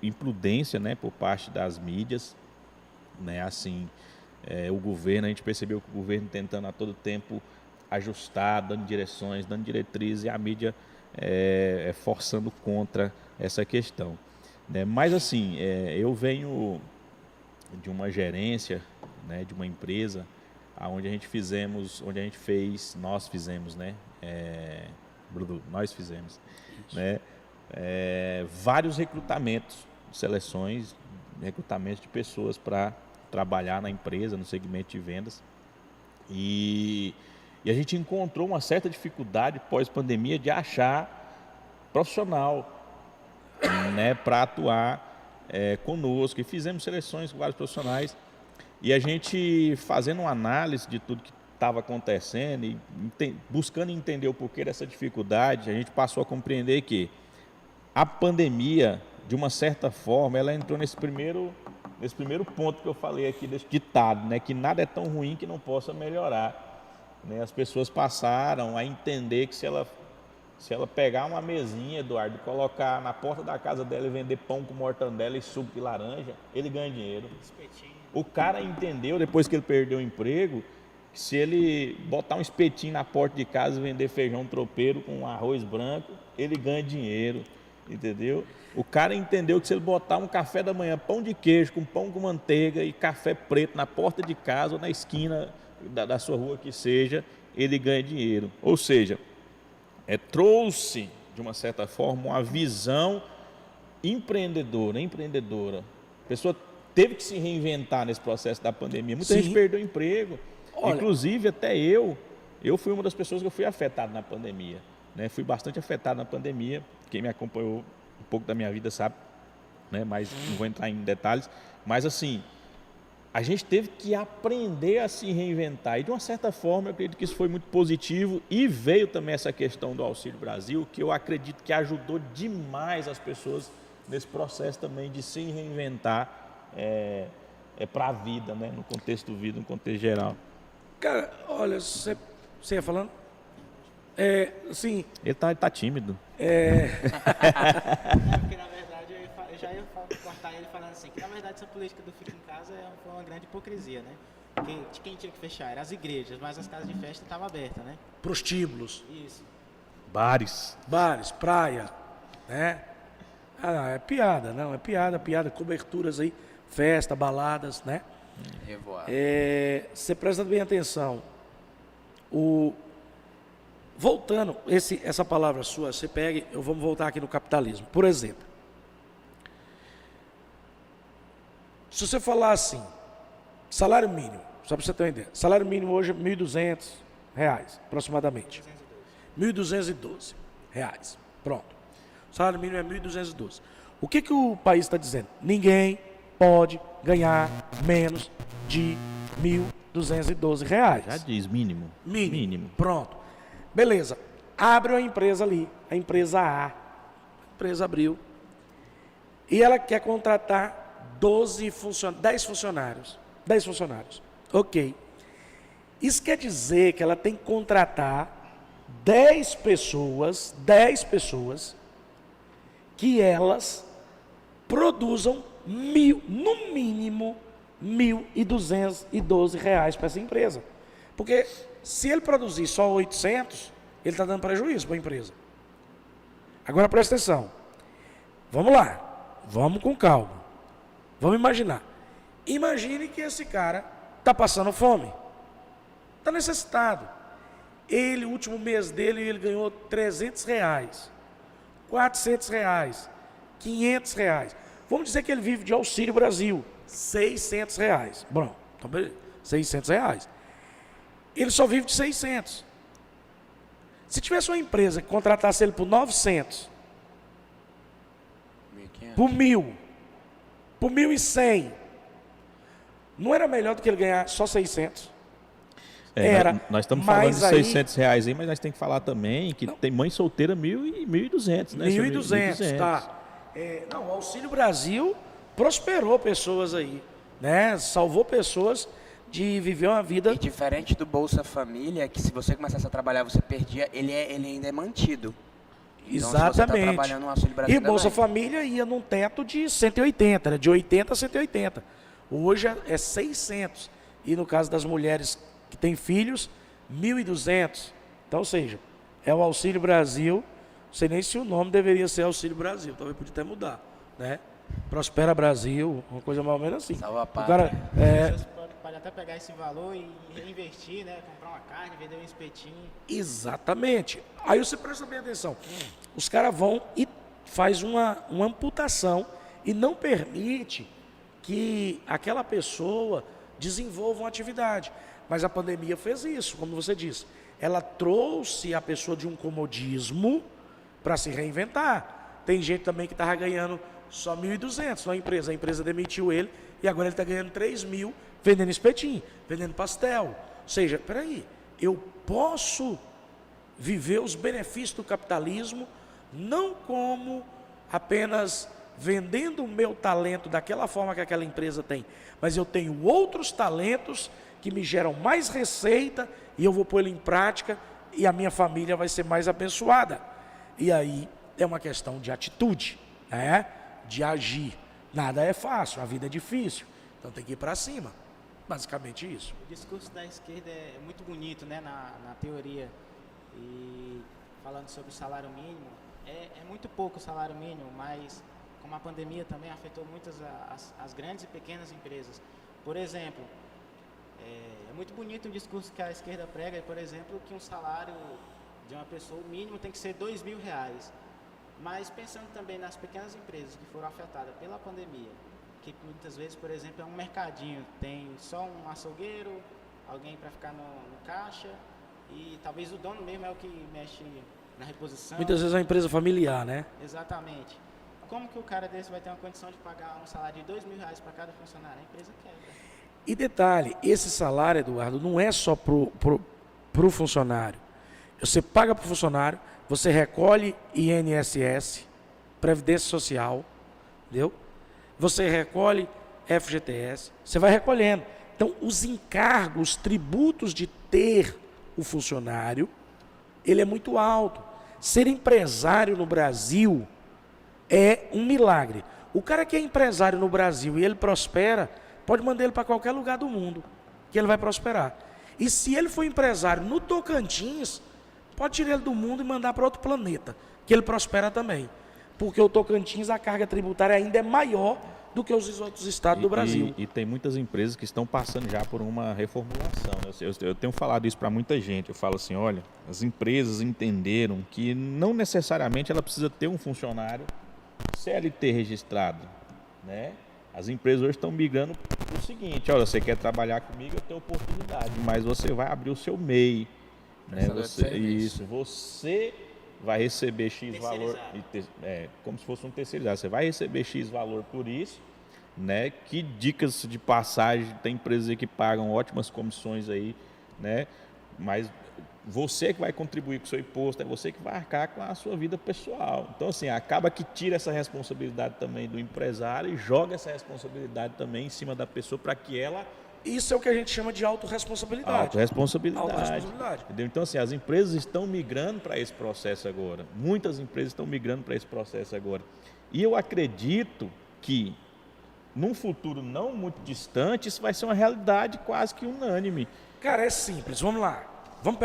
[SPEAKER 4] imprudência, né? Por parte das mídias. Né? Assim, o governo, a gente percebeu que o governo tentando a todo tempo ajustar, dando direções, dando diretrizes, e a mídia forçando contra essa questão, né? Mas assim, eu venho de uma gerência, né, de uma empresa onde nós fizemos, né, né, vários recrutamentos, seleções, recrutamentos de pessoas para trabalhar na empresa, no segmento de vendas. E a gente encontrou uma certa dificuldade pós-pandemia de achar profissional, né, para atuar conosco. E fizemos seleções com vários profissionais. E a gente, fazendo uma análise de tudo que estava acontecendo e buscando entender o porquê dessa dificuldade, a gente passou a compreender que a pandemia, de uma certa forma, ela entrou nesse primeiro ponto que eu falei aqui, desse ditado, né, que nada é tão ruim que não possa melhorar, né? As pessoas passaram a entender que se ela pegar uma mesinha, Eduardo, e colocar na porta da casa dela e vender pão com mortandela e suco de laranja, ele ganha dinheiro. O cara entendeu, depois que ele perdeu o emprego, que se ele botar um espetinho na porta de casa e vender feijão tropeiro com arroz branco, ele ganha dinheiro, entendeu? O cara entendeu que se ele botar um café da manhã, pão de queijo com pão com manteiga e café preto na porta de casa ou na esquina da sua rua que seja, ele ganha dinheiro. Ou seja, trouxe, de uma certa forma, uma visão empreendedora. A pessoa teve que se reinventar nesse processo da pandemia. Muita gente perdeu emprego. Olha, inclusive, até eu fui uma das pessoas que eu fui afetado na pandemia, né? Fui bastante afetado na pandemia. Quem me acompanhou um pouco da minha vida sabe, né? Mas não vou entrar em detalhes. Mas, assim, a gente teve que aprender a se reinventar. E, de uma certa forma, eu acredito que isso foi muito positivo. E veio também essa questão do Auxílio Brasil, que eu acredito que ajudou demais as pessoas nesse processo também de se reinventar para a vida, né? No contexto do vida, no contexto geral.
[SPEAKER 2] Cara, olha, você ia falando? Assim...
[SPEAKER 4] Ele tá tímido.
[SPEAKER 3] Porque, na verdade, eu já ia cortar ele falando assim, que na verdade essa política do fica em casa foi uma grande hipocrisia, né? Quem tinha que fechar eram as igrejas, mas as casas de festa estavam abertas, né?
[SPEAKER 2] Prostíbulos.
[SPEAKER 3] Isso.
[SPEAKER 4] Bares,
[SPEAKER 2] praia, né? Não, é piada, coberturas aí, festa, baladas, né? Você presta bem atenção. Voltando, essa palavra sua, você pega, vamos voltar aqui no capitalismo. Por exemplo, se você falar assim, salário mínimo, só para você ter uma ideia, salário mínimo hoje é R$ 1.200, aproximadamente. R$ 1.212, pronto. O salário mínimo é 1.212. O que o país está dizendo? Ninguém pode ganhar menos de R$ 1.212.
[SPEAKER 4] Já diz, mínimo.
[SPEAKER 2] Pronto. Beleza. Abre uma empresa ali, a empresa A. A empresa abriu. E ela quer contratar 10 funcionários. 10 funcionários. Ok. Isso quer dizer que ela tem que contratar 10 pessoas que elas produzam no mínimo R$ 1.212 para essa empresa. Porque se ele produzir só 800, ele está dando prejuízo para a empresa. Agora presta atenção. Vamos lá. Vamos com calma. Vamos imaginar. Imagine que esse cara está passando fome. Está necessitado. O último mês dele, ele ganhou R$300, R$400, R$500. Vamos dizer que ele vive de Auxílio Brasil, R$600. Bom, então beleza, R$600. Ele só vive de 600. Se tivesse uma empresa que contratasse ele por 900,
[SPEAKER 1] 1.500,
[SPEAKER 2] por 1.000, por 1.100, não era melhor do que ele ganhar só 600?
[SPEAKER 4] Nós estamos falando de R$600 aí, mas nós temos que falar também que tem mãe solteira 1.200, né?
[SPEAKER 2] 1.200, tá. O Auxílio Brasil prosperou pessoas aí, né? Salvou pessoas de viver uma vida...
[SPEAKER 1] E diferente do Bolsa Família, que se você começasse a trabalhar, você perdia, ele ainda é mantido. Então,
[SPEAKER 2] exatamente.
[SPEAKER 1] Se você tá trabalhando no Auxílio Brasil,
[SPEAKER 2] e Bolsa Família ia num teto de 180, né? De 80 a 180. Hoje é 600. E no caso das mulheres que têm filhos, 1.200. Então, ou seja, é o Auxílio Brasil, não sei nem se o nome deveria ser Auxílio Brasil, talvez podia até mudar, né? Prospera Brasil, uma coisa mais ou menos assim.
[SPEAKER 1] Salva a
[SPEAKER 2] O
[SPEAKER 1] pátria.
[SPEAKER 2] cara,
[SPEAKER 3] As pessoas podem até pegar esse valor e reinvestir, né? Comprar uma carne, vender um espetinho.
[SPEAKER 2] exatamente. Aí você presta bem atenção. Os caras vão e faz uma amputação e não permite que aquela pessoa desenvolva uma atividade. Mas a pandemia fez isso, como você disse. Ela trouxe a pessoa de um comodismo para se reinventar. Tem gente também que estava ganhando só 1.200 na empresa. A empresa demitiu ele e agora ele está ganhando 3.000 vendendo espetinho, vendendo pastel. Ou seja, peraí, eu posso viver os benefícios do capitalismo não como apenas vendendo o meu talento daquela forma que aquela empresa tem, mas eu tenho outros talentos que me geram mais receita e eu vou pôr ele em prática e a minha família vai ser mais abençoada. E aí é uma questão de atitude, né? De agir. Nada é fácil, a vida é difícil, então tem que ir para cima. Basicamente isso.
[SPEAKER 3] O discurso da esquerda é muito bonito, né, na teoria. E falando sobre o salário mínimo, é muito pouco o salário mínimo, mas como a pandemia também afetou muitas as grandes e pequenas empresas. Por exemplo, é muito bonito o discurso que a esquerda prega, por exemplo, que um salário de uma pessoa mínimo tem que ser R$2.000. Mas pensando também nas pequenas empresas que foram afetadas pela pandemia, que muitas vezes, por exemplo, é um mercadinho, tem só um açougueiro, alguém para ficar no caixa, e talvez o dono mesmo é o que mexe na reposição.
[SPEAKER 2] Muitas vezes é uma empresa familiar, né?
[SPEAKER 3] Exatamente. Como que o cara desse vai ter uma condição de pagar um salário de R$2.000 para cada funcionário? A empresa quebra.
[SPEAKER 2] E detalhe, esse salário, Eduardo, não é só pro funcionário. Você paga para o funcionário, você recolhe INSS, Previdência Social, entendeu? Você recolhe FGTS, você vai recolhendo. Então, os encargos, os tributos de ter o funcionário, ele é muito alto. Ser empresário no Brasil é um milagre. O cara que é empresário no Brasil e ele prospera, pode mandar ele para qualquer lugar do mundo, que ele vai prosperar. E se ele for empresário no Tocantins, pode tirar ele do mundo e mandar para outro planeta, que ele prospera também. Porque o Tocantins, a carga tributária ainda é maior do que os outros estados do Brasil.
[SPEAKER 4] E tem muitas empresas que estão passando já por uma reformulação. Eu tenho falado isso para muita gente. Eu falo assim, olha, as empresas entenderam que não necessariamente ela precisa ter um funcionário CLT registrado, né? As empresas hoje estão migrando para o seguinte, olha, você quer trabalhar comigo, eu tenho oportunidade, mas você vai abrir o seu MEI, né? Você vai receber X valor, como se fosse um terceirizado, você vai receber X valor por isso, né? Que dicas de passagem, tem empresas aí que pagam ótimas comissões aí, né? Mas você que vai contribuir com o seu imposto, é você que vai arcar com a sua vida pessoal. Então, assim, acaba que tira essa responsabilidade também do empresário e joga essa responsabilidade também em cima da pessoa para que ela...
[SPEAKER 2] Isso é o que a gente chama de autorresponsabilidade.
[SPEAKER 4] Autorresponsabilidade. Entendeu? Então, assim, as empresas estão migrando para esse processo agora. Muitas empresas estão migrando para esse processo agora. E eu acredito que, num futuro não muito distante, isso vai ser uma realidade quase que unânime.
[SPEAKER 2] Cara, é simples. Vamos lá. Vamos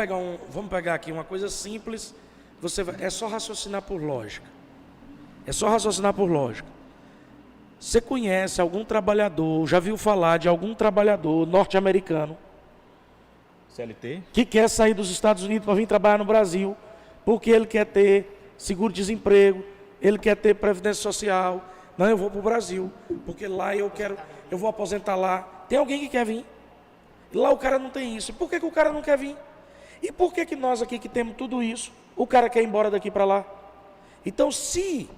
[SPEAKER 2] pegar aqui uma coisa simples. É só raciocinar por lógica. Você conhece algum trabalhador, já viu falar de algum trabalhador norte-americano
[SPEAKER 4] CLT?
[SPEAKER 2] Que quer sair dos Estados Unidos para vir trabalhar no Brasil, porque ele quer ter seguro-desemprego, ele quer ter previdência social. Não, eu vou para o Brasil, porque lá eu vou aposentar lá. Tem alguém que quer vir? Lá o cara não tem isso. E por que o cara não quer vir? E por que nós aqui que temos tudo isso, o cara quer ir embora daqui para lá? Então, se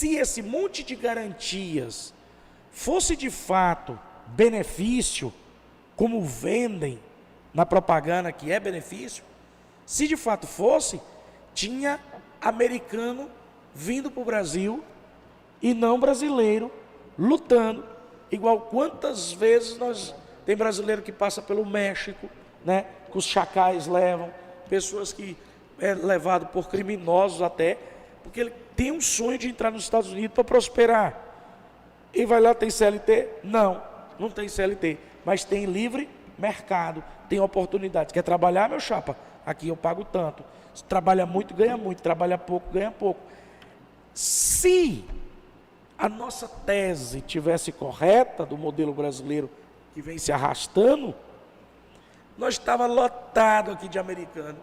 [SPEAKER 2] esse monte de garantias fosse de fato benefício, como vendem na propaganda que é benefício, se de fato fosse, tinha americano vindo para o Brasil e não brasileiro lutando, igual quantas vezes tem brasileiro que passa pelo México, né, que os chacais levam, pessoas que é levado por criminosos até, porque ele tem um sonho de entrar nos Estados Unidos para prosperar. E vai lá, tem CLT? Não tem CLT, mas tem livre mercado, tem oportunidades. Quer trabalhar, meu chapa? Aqui eu pago tanto. Se trabalha muito, ganha muito. Trabalha pouco, ganha pouco. Se a nossa tese tivesse correta do modelo brasileiro que vem se arrastando, nós estava lotado aqui de americano.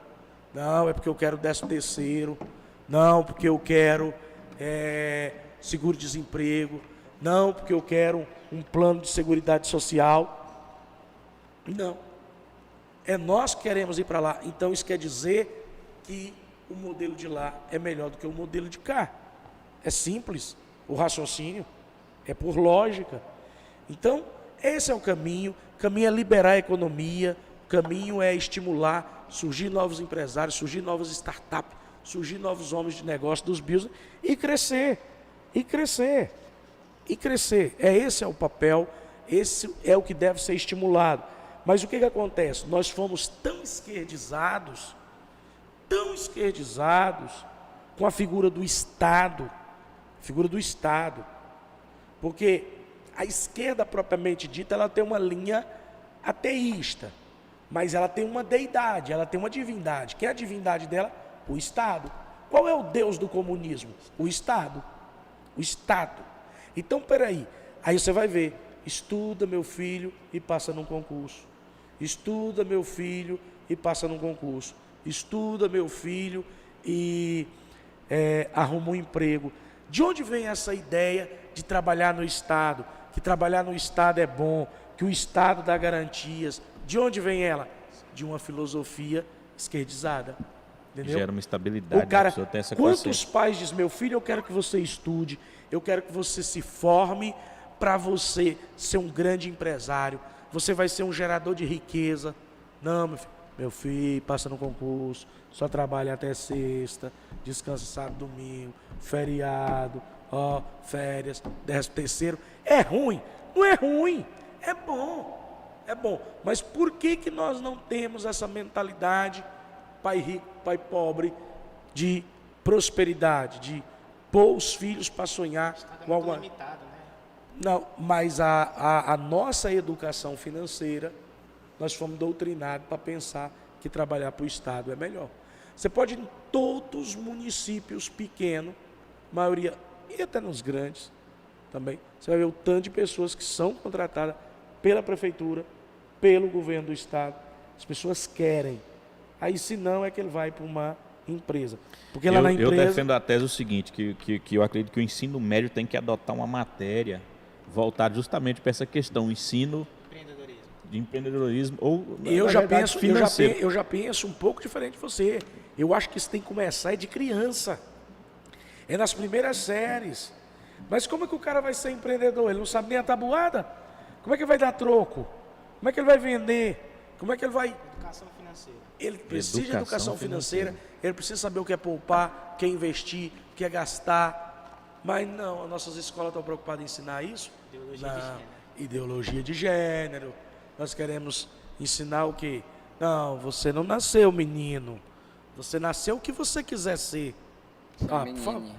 [SPEAKER 2] Não, é porque eu quero 13º. Não, porque eu quero seguro-desemprego. Não, porque eu quero um plano de seguridade social. Não. É nós que queremos ir para lá. Então isso quer dizer que o modelo de lá é melhor do que o modelo de cá. É simples o raciocínio, é por lógica. Então, esse é o caminho. O caminho é liberar a economia, o caminho é estimular, surgir novos empresários, surgir novas startups, surgir novos homens de negócio dos business e crescer, e crescer, e crescer. Esse é o papel, esse é o que deve ser estimulado. Mas o que acontece? Nós fomos tão esquerdizados com a figura do Estado, porque a esquerda propriamente dita, ela tem uma linha ateísta, mas ela tem uma deidade, ela tem uma divindade. Quem é a divindade dela? O Estado. Qual é o Deus do comunismo? O Estado. O Estado. Então, peraí, aí você vai ver, estuda meu filho e passa num concurso. Estuda meu filho e passa num concurso. Estuda meu filho e arruma um emprego. De onde vem essa ideia de trabalhar no Estado? Que trabalhar no Estado é bom, que o Estado dá garantias. De onde vem ela? De uma filosofia esquerdizada. Entendeu?
[SPEAKER 4] Gera uma estabilidade.
[SPEAKER 2] O cara,
[SPEAKER 4] a pessoa tem essa
[SPEAKER 2] quantos
[SPEAKER 4] consciência.
[SPEAKER 2] pais dizem, meu filho, eu quero que você estude, eu quero que você se forme para você ser um grande empresário, você vai ser um gerador de riqueza. Não, meu filho, passa no concurso, só trabalha até sexta, descansa sábado, domingo, feriado, férias, 13º. É ruim? Não é ruim, é bom. É bom, mas por que nós não temos essa mentalidade, pai rico, pai pobre, de prosperidade, de pôr os filhos para sonhar com alguma...
[SPEAKER 3] limitado, né?
[SPEAKER 2] Não, mas a nossa educação financeira, nós fomos doutrinados para pensar que trabalhar para o Estado é melhor. Você pode ir em todos os municípios pequenos, maioria, e até nos grandes também, você vai ver o tanto de pessoas que são contratadas pela prefeitura, pelo governo do Estado. As pessoas querem. Aí, se não, é que ele vai para uma empresa. Porque lá na empresa...
[SPEAKER 4] Eu defendo a tese o seguinte, que eu acredito que o ensino médio tem que adotar uma matéria voltada justamente para essa questão, o ensino de empreendedorismo ou
[SPEAKER 2] eu
[SPEAKER 4] financeiro.
[SPEAKER 2] já penso um pouco diferente de você. Eu acho que isso tem que começar de criança. É nas primeiras séries. Mas como é que o cara vai ser empreendedor? Ele não sabe nem a tabuada? Como é que ele vai dar troco? Como é que ele vai vender? Como é que ele vai...
[SPEAKER 3] Educação financeira.
[SPEAKER 2] Ele precisa de educação financeira, ele precisa saber o que é poupar, o que é investir, o que é gastar. Mas não, as nossas escolas estão preocupadas em ensinar isso?
[SPEAKER 3] Ideologia de gênero.
[SPEAKER 2] Ideologia de gênero. Nós queremos ensinar o quê? Não, você não nasceu menino. Você nasceu o que você quiser ser. Por favor.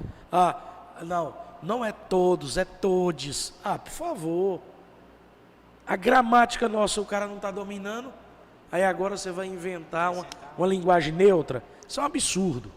[SPEAKER 2] Não é todos, é todes. Por favor. A gramática nossa o cara não está dominando. Aí agora você vai inventar uma linguagem neutra. Isso é um absurdo.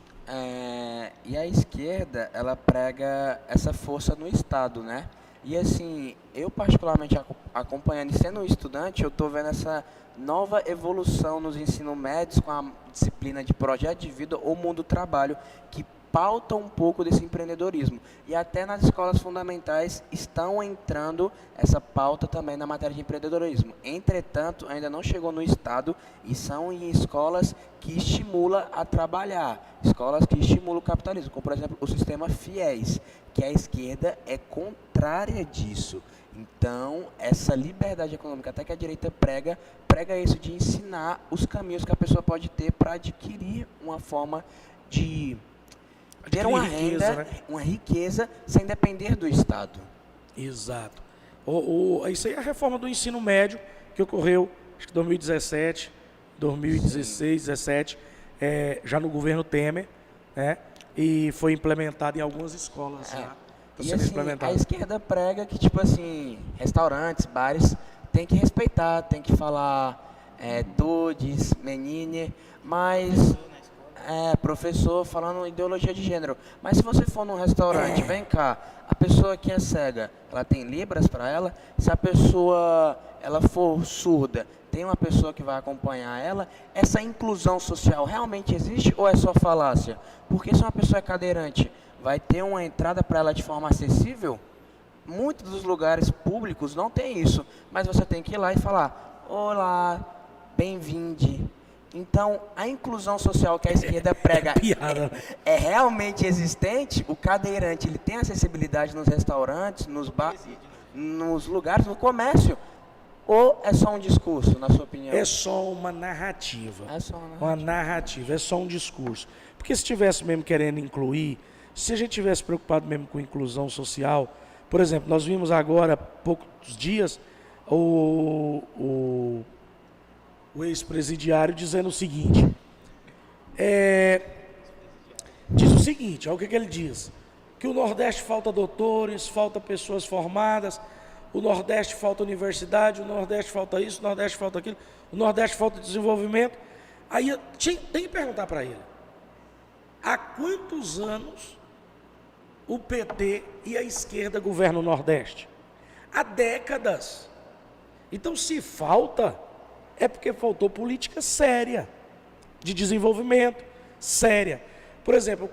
[SPEAKER 1] E a esquerda, ela prega essa força no Estado, né? E assim, eu particularmente acompanhando e sendo estudante, eu estou vendo essa nova evolução nos ensino médios com a disciplina de projeto de vida ou mundo do trabalho, que pauta um pouco desse empreendedorismo. E até nas escolas fundamentais estão entrando essa pauta também na matéria de empreendedorismo. Entretanto, ainda não chegou no Estado e são em escolas que estimulam a trabalhar, escolas que estimulam o capitalismo, como por exemplo o sistema FIES, que a esquerda é contrária disso. Então, essa liberdade econômica, até que a direita prega isso de ensinar os caminhos que a pessoa pode ter para adquirir uma forma de ter uma renda, né? Uma riqueza, sem depender do Estado.
[SPEAKER 2] Exato. Isso aí é a reforma do ensino médio, que ocorreu, acho que 2017, 2016, 2017, já no governo Temer, né? E foi implementado em algumas escolas.
[SPEAKER 1] E assim, a esquerda prega que, tipo assim, restaurantes, bares tem que respeitar, tem que falar dudes, menine, mas professor falando ideologia de gênero. Mas se você for num restaurante, vem cá, a pessoa que é cega, ela tem libras para ela? Se a pessoa ela for surda, tem uma pessoa que vai acompanhar ela? Essa inclusão social realmente existe ou é só falácia? Porque se uma pessoa é cadeirante, vai ter uma entrada para ela de forma acessível? Muitos dos lugares públicos não tem isso, mas você tem que ir lá e falar: olá, bem-vinde. Então, a inclusão social que a esquerda prega é realmente existente? O cadeirante ele tem acessibilidade nos restaurantes, nos bares, nos lugares, no comércio? Ou é só um discurso, na sua opinião?
[SPEAKER 2] É só uma narrativa.
[SPEAKER 1] É só
[SPEAKER 2] uma narrativa, é só um discurso. Porque se tivesse mesmo querendo incluir, se a gente tivesse preocupado mesmo com inclusão social, por exemplo, nós vimos agora, há poucos dias, o ex-presidiário dizendo o seguinte, diz o seguinte, olha o que ele diz, que o Nordeste falta doutores, falta pessoas formadas, o Nordeste falta universidade, o Nordeste falta isso, o Nordeste falta aquilo, o Nordeste falta desenvolvimento. Aí tem que perguntar para ele, há quantos anos o PT e a esquerda governam o Nordeste? Há décadas. Então, se falta, é porque faltou política séria, de desenvolvimento, séria. Por exemplo,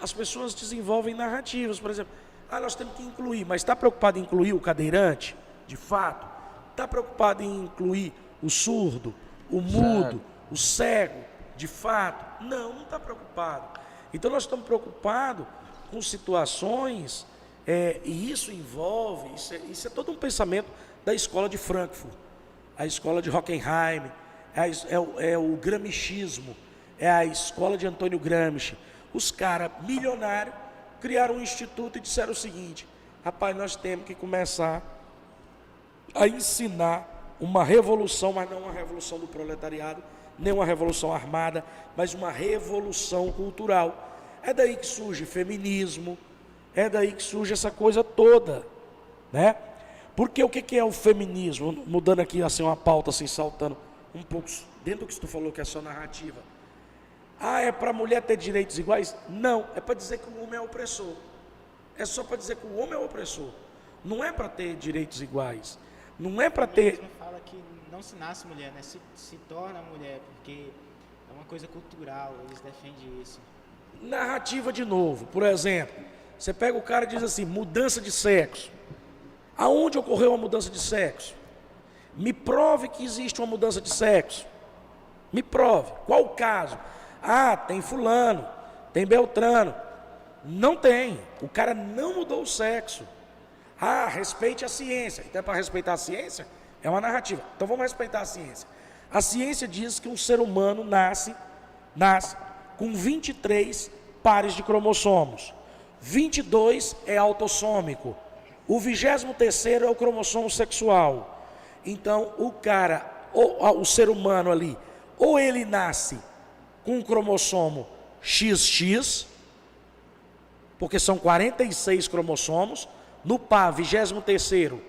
[SPEAKER 2] as pessoas desenvolvem narrativas, por exemplo, nós temos que incluir, mas está preocupado em incluir o cadeirante, de fato? Está preocupado em incluir o surdo, o mudo, o cego, de fato? Não está preocupado. Então nós estamos preocupados com situações, e isso envolve, isso é todo um pensamento da escola de Frankfurt, a escola de Hockenheim, é o gramscismo, é a escola de Antônio Gramsci. Os caras milionários criaram um instituto e disseram o seguinte: rapaz, nós temos que começar a ensinar uma revolução, mas não uma revolução do proletariado, nem uma revolução armada, mas uma revolução cultural. É daí que surge feminismo, é daí que surge essa coisa toda, né? Porque o que é o feminismo? Mudando aqui assim uma pauta, assim, saltando um pouco dentro do que tu falou, que é só narrativa. É para a mulher ter direitos iguais? Não, é para dizer que o homem é opressor. É só para dizer que o homem é opressor. Não é para ter direitos iguais. Não é para ter...
[SPEAKER 3] Mesmo fala que não se nasce mulher, né? Se torna mulher, porque é uma coisa cultural, eles defendem isso.
[SPEAKER 2] Narrativa de novo, por exemplo, você pega o cara e diz assim, mudança de sexo. Aonde ocorreu a mudança de sexo? Me prove que existe uma mudança de sexo. Me prove. Qual o caso? Tem fulano, tem Beltrano. Não tem. O cara não mudou o sexo. Respeite a ciência. Então, para respeitar a ciência, é uma narrativa. Então, vamos respeitar a ciência. A ciência diz que um ser humano nasce com 23 pares de cromossomos. 22 é autossômico. O 23º é o cromossomo sexual. Então, o ser humano ali, ou ele nasce com um cromossomo XX, porque são 46 cromossomos, no par 23º,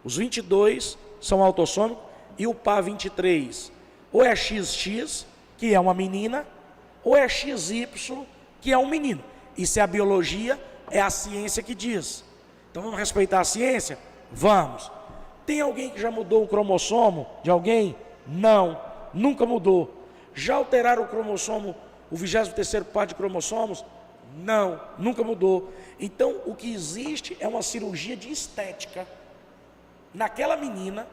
[SPEAKER 2] os 22 são autossômicos, e o par 23, ou é XX, que é uma menina, ou é XY, que é um menino. Isso é a biologia, é a ciência que diz. Então vamos respeitar a ciência? Vamos. Tem alguém que já mudou o cromossomo de alguém? Não, nunca mudou. Já alteraram o cromossomo, o 23º par de cromossomos? Não, nunca mudou. Então o que existe é uma cirurgia de estética naquela menina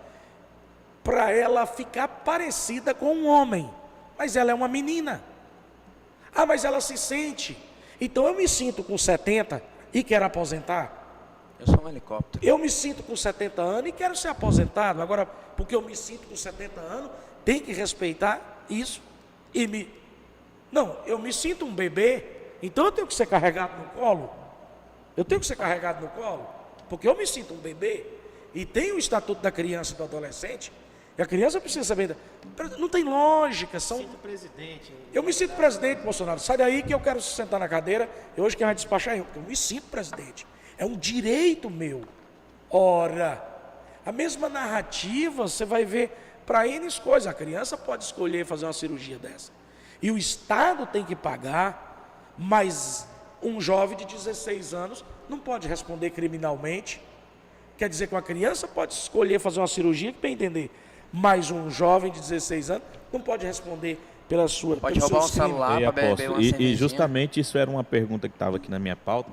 [SPEAKER 2] para ela ficar parecida com um homem. Mas ela é uma menina. Mas ela se sente. Então eu me sinto com 70 e quero aposentar.
[SPEAKER 1] Eu sou um helicóptero.
[SPEAKER 2] Eu me sinto com 70 anos e quero ser aposentado. Agora, porque eu me sinto com 70 anos, tem que respeitar isso. Não, eu me sinto um bebê, então eu tenho que ser carregado no colo. Eu tenho que ser carregado no colo, porque eu me sinto um bebê. E tem o Estatuto da Criança e do Adolescente, e a criança precisa saber. Não tem lógica.
[SPEAKER 3] Presidente.
[SPEAKER 2] Eu me sinto presidente, Bolsonaro. Sai daí que eu quero sentar na cadeira. E hoje quem vai despachar é eu, porque eu me sinto presidente. É um direito meu. Ora, A mesma narrativa você vai ver para N coisas. A criança pode escolher fazer uma cirurgia dessa. E o Estado tem que pagar, mas um jovem de 16 anos não pode responder criminalmente. Quer dizer que uma criança pode escolher fazer uma cirurgia, que tem que entender, mas um jovem de 16 anos não pode responder pela sua
[SPEAKER 1] Pode roubar um celular para beber uma cervejinha.
[SPEAKER 4] E justamente isso era uma pergunta que estava aqui na minha pauta,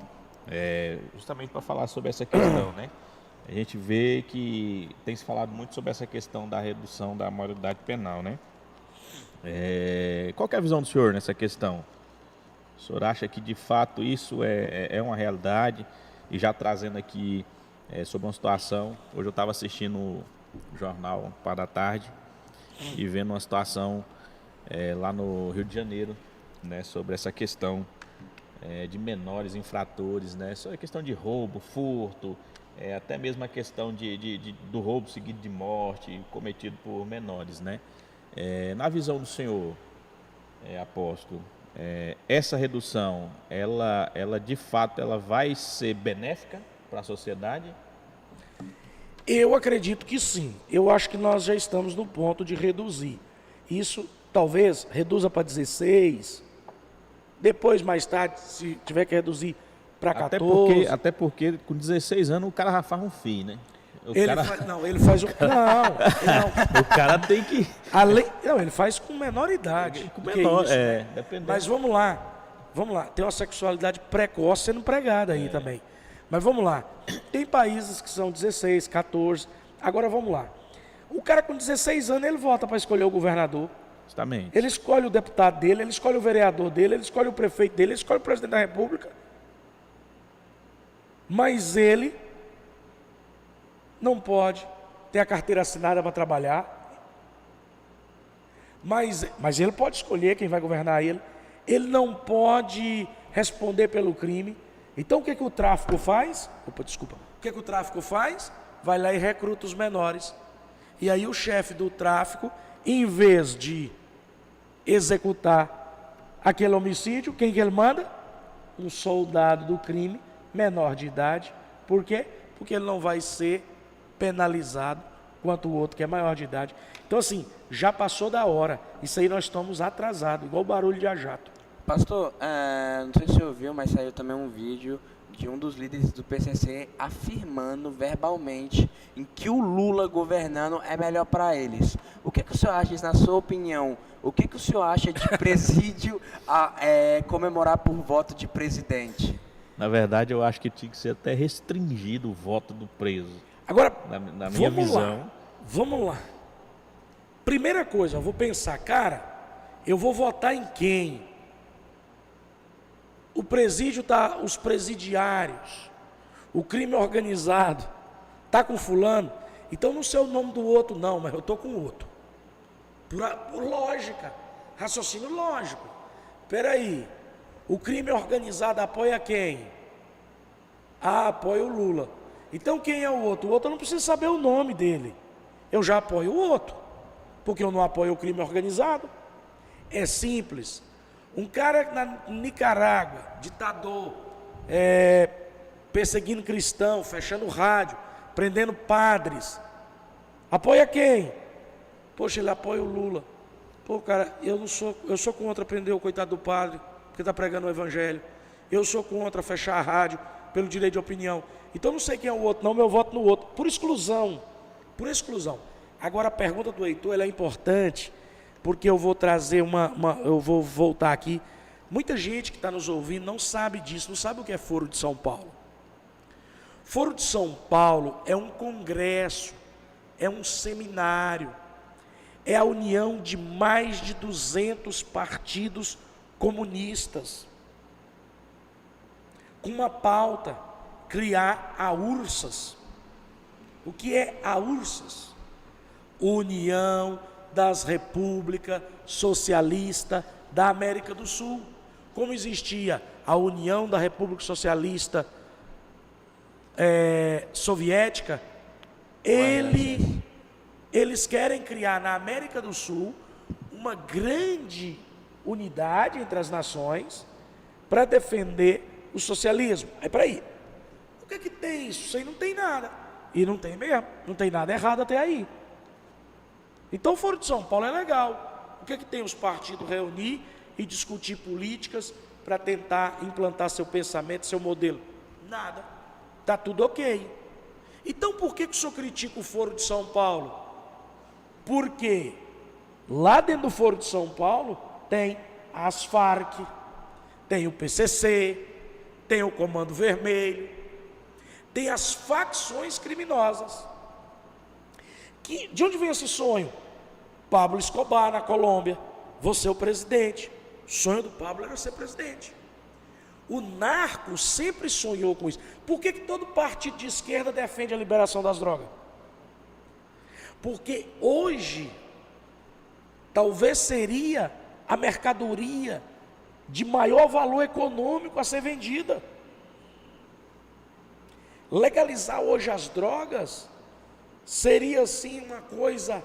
[SPEAKER 4] justamente para falar sobre essa questão, né? A gente vê que tem se falado muito sobre essa questão da redução da maioridade penal, né? Qual que é a visão do senhor nessa questão? O senhor acha que de fato isso é uma realidade? E já trazendo aqui sobre uma situação, hoje eu estava assistindo o jornal para a tarde e vendo uma situação lá no Rio de Janeiro, né, sobre essa questão de menores infratores, né, sobre a questão de roubo, furto, até mesmo a questão do roubo seguido de morte cometido por menores, né? Na visão do senhor, apóstolo, essa redução, ela de fato ela vai ser benéfica para a sociedade?
[SPEAKER 2] Eu acredito que sim. Eu acho que nós já estamos no ponto de reduzir. Isso talvez reduza para 16, depois mais tarde, se tiver que reduzir para 14.
[SPEAKER 4] Até porque com 16 anos o cara já faz um FII, né?
[SPEAKER 2] Ele faz um... Não.
[SPEAKER 4] O cara tem que...
[SPEAKER 2] Ele faz com menor idade.
[SPEAKER 4] Com menor,
[SPEAKER 2] né?
[SPEAKER 4] dependendo.
[SPEAKER 2] Mas vamos lá. Tem uma sexualidade precoce sendo pregada aí também. Mas vamos lá. Tem países que são 16, 14. Agora vamos lá. O cara com 16 anos, ele vota para escolher o governador.
[SPEAKER 4] Justamente.
[SPEAKER 2] Ele escolhe o deputado dele, ele escolhe o vereador dele, ele escolhe o prefeito dele, ele escolhe o presidente da república. Mas ele não pode ter a carteira assinada para trabalhar. Mas ele pode escolher quem vai governar ele. Ele não pode responder pelo crime. Então o que o tráfico faz? O que o tráfico faz? Vai lá e recruta os menores. E aí o chefe do tráfico, em vez de executar aquele homicídio, quem que ele manda? Um soldado do crime, menor de idade. Por quê? Porque ele não vai ser penalizado quanto o outro que é maior de idade. Então assim, já passou da hora. Isso aí nós estamos atrasados, igual o barulho de a jato.
[SPEAKER 1] Pastor, não sei se você ouviu, mas saiu também um vídeo de um dos líderes do PCC afirmando verbalmente em que o Lula governando é melhor para eles. O que o senhor acha disso, na sua opinião? O que o senhor acha de presídio comemorar por voto de presidente?
[SPEAKER 4] Na verdade, eu acho que tinha que ser até restringido o voto do preso.
[SPEAKER 2] Agora,
[SPEAKER 4] na minha visão.
[SPEAKER 2] Vamos lá. Primeira coisa, eu vou pensar, cara, eu vou votar em quem? O presídio está, os presidiários, o crime organizado, está com fulano, então não sei o nome do outro não, mas eu estou com o outro. Por lógica, raciocínio lógico. Espera aí, o crime organizado apoia quem? Apoia o Lula. Então quem é o outro? O outro eu não preciso saber o nome dele. Eu já apoio o outro, porque eu não apoio o crime organizado. É simples. Um cara na Nicarágua, ditador, perseguindo cristão, fechando rádio, prendendo padres, apoia quem? Poxa, ele apoia o Lula. Pô, cara, eu sou contra prender o coitado do padre, porque está pregando o evangelho. Eu sou contra fechar a rádio pelo direito de opinião. Então não sei quem é o outro, não, meu voto no outro, por exclusão. Agora a pergunta do Heitor, ela é importante, porque eu vou trazer eu vou voltar aqui. Muita gente que está nos ouvindo não sabe disso, não sabe o que é Foro de São Paulo. Foro de São Paulo é um congresso, é um seminário, é a união de mais de 200 partidos comunistas, com uma pauta, criar a URSS. O que é a URSS? União das Repúblicas Socialistas da América do Sul. Como existia a União da República Socialista Soviética, eles querem criar na América do Sul uma grande unidade entre as nações para defender o socialismo. Aí, peraí, o que é que tem isso? Isso aí não tem nada. E não tem mesmo, não tem nada errado até aí. Então o Foro de São Paulo é legal. O que é que tem os partidos reunir e discutir políticas para tentar implantar seu pensamento, seu modelo? Nada. Está tudo ok. Então por que o senhor critica o Foro de São Paulo? Porque lá dentro do Foro de São Paulo tem as Farc, tem o PCC, tem o Comando Vermelho, tem as facções criminosas. De onde vem esse sonho? Pablo Escobar na Colômbia, você é o presidente. O sonho do Pablo era ser presidente. O narco sempre sonhou com isso. Por que todo partido de esquerda defende a liberação das drogas? Porque hoje, talvez seria a mercadoria de maior valor econômico a ser vendida. Legalizar hoje as drogas seria assim uma coisa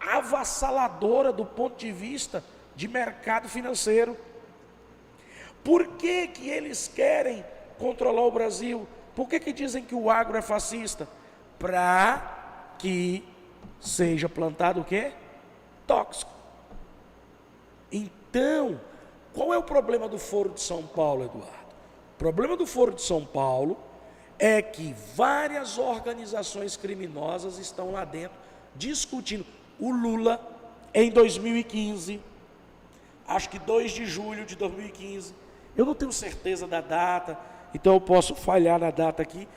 [SPEAKER 2] avassaladora do ponto de vista de mercado financeiro. Por que que eles querem controlar o Brasil? Por que que dizem que o agro é fascista? Para que seja plantado o quê? Tóxico. Então, qual é o problema do Foro de São Paulo, Eduardo? O problema do Foro de São Paulo é que várias organizações criminosas estão lá dentro discutindo. O Lula, em 2015, acho que 2 de julho de 2015, eu não tenho certeza da data, então eu posso falhar na data aqui,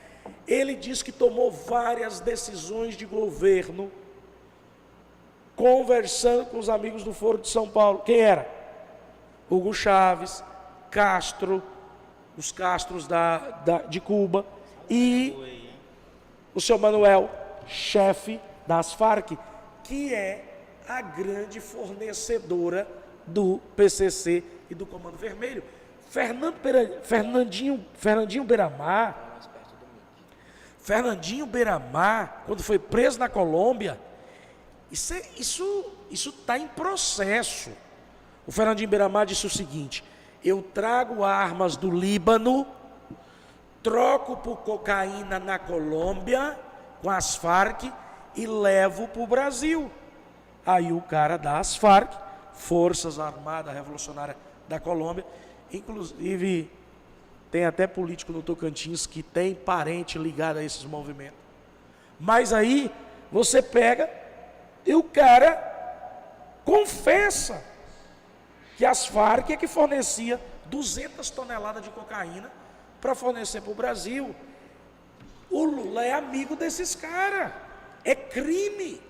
[SPEAKER 2] ele disse que tomou várias decisões de governo, conversando com os amigos do Foro de São Paulo. Quem era? Hugo Chávez, Castro, os Castros de Cuba, e o seu Manuel, chefe das Farc, que é a grande fornecedora do PCC e do Comando Vermelho. Fernandinho Beiramar, quando foi preso na Colômbia, isso está em processo. O Fernandinho Beiramar disse o seguinte: eu trago armas do Líbano, troco por cocaína na Colômbia com as Farc e levo para o Brasil. Aí o cara das Farc, Forças Armadas Revolucionárias da Colômbia, inclusive tem até político no Tocantins que tem parente ligado a esses movimentos. Mas aí você pega e o cara confessa que as Farc é que fornecia 200 toneladas de cocaína para fornecer para o Brasil. O Lula é amigo desses caras. É crime.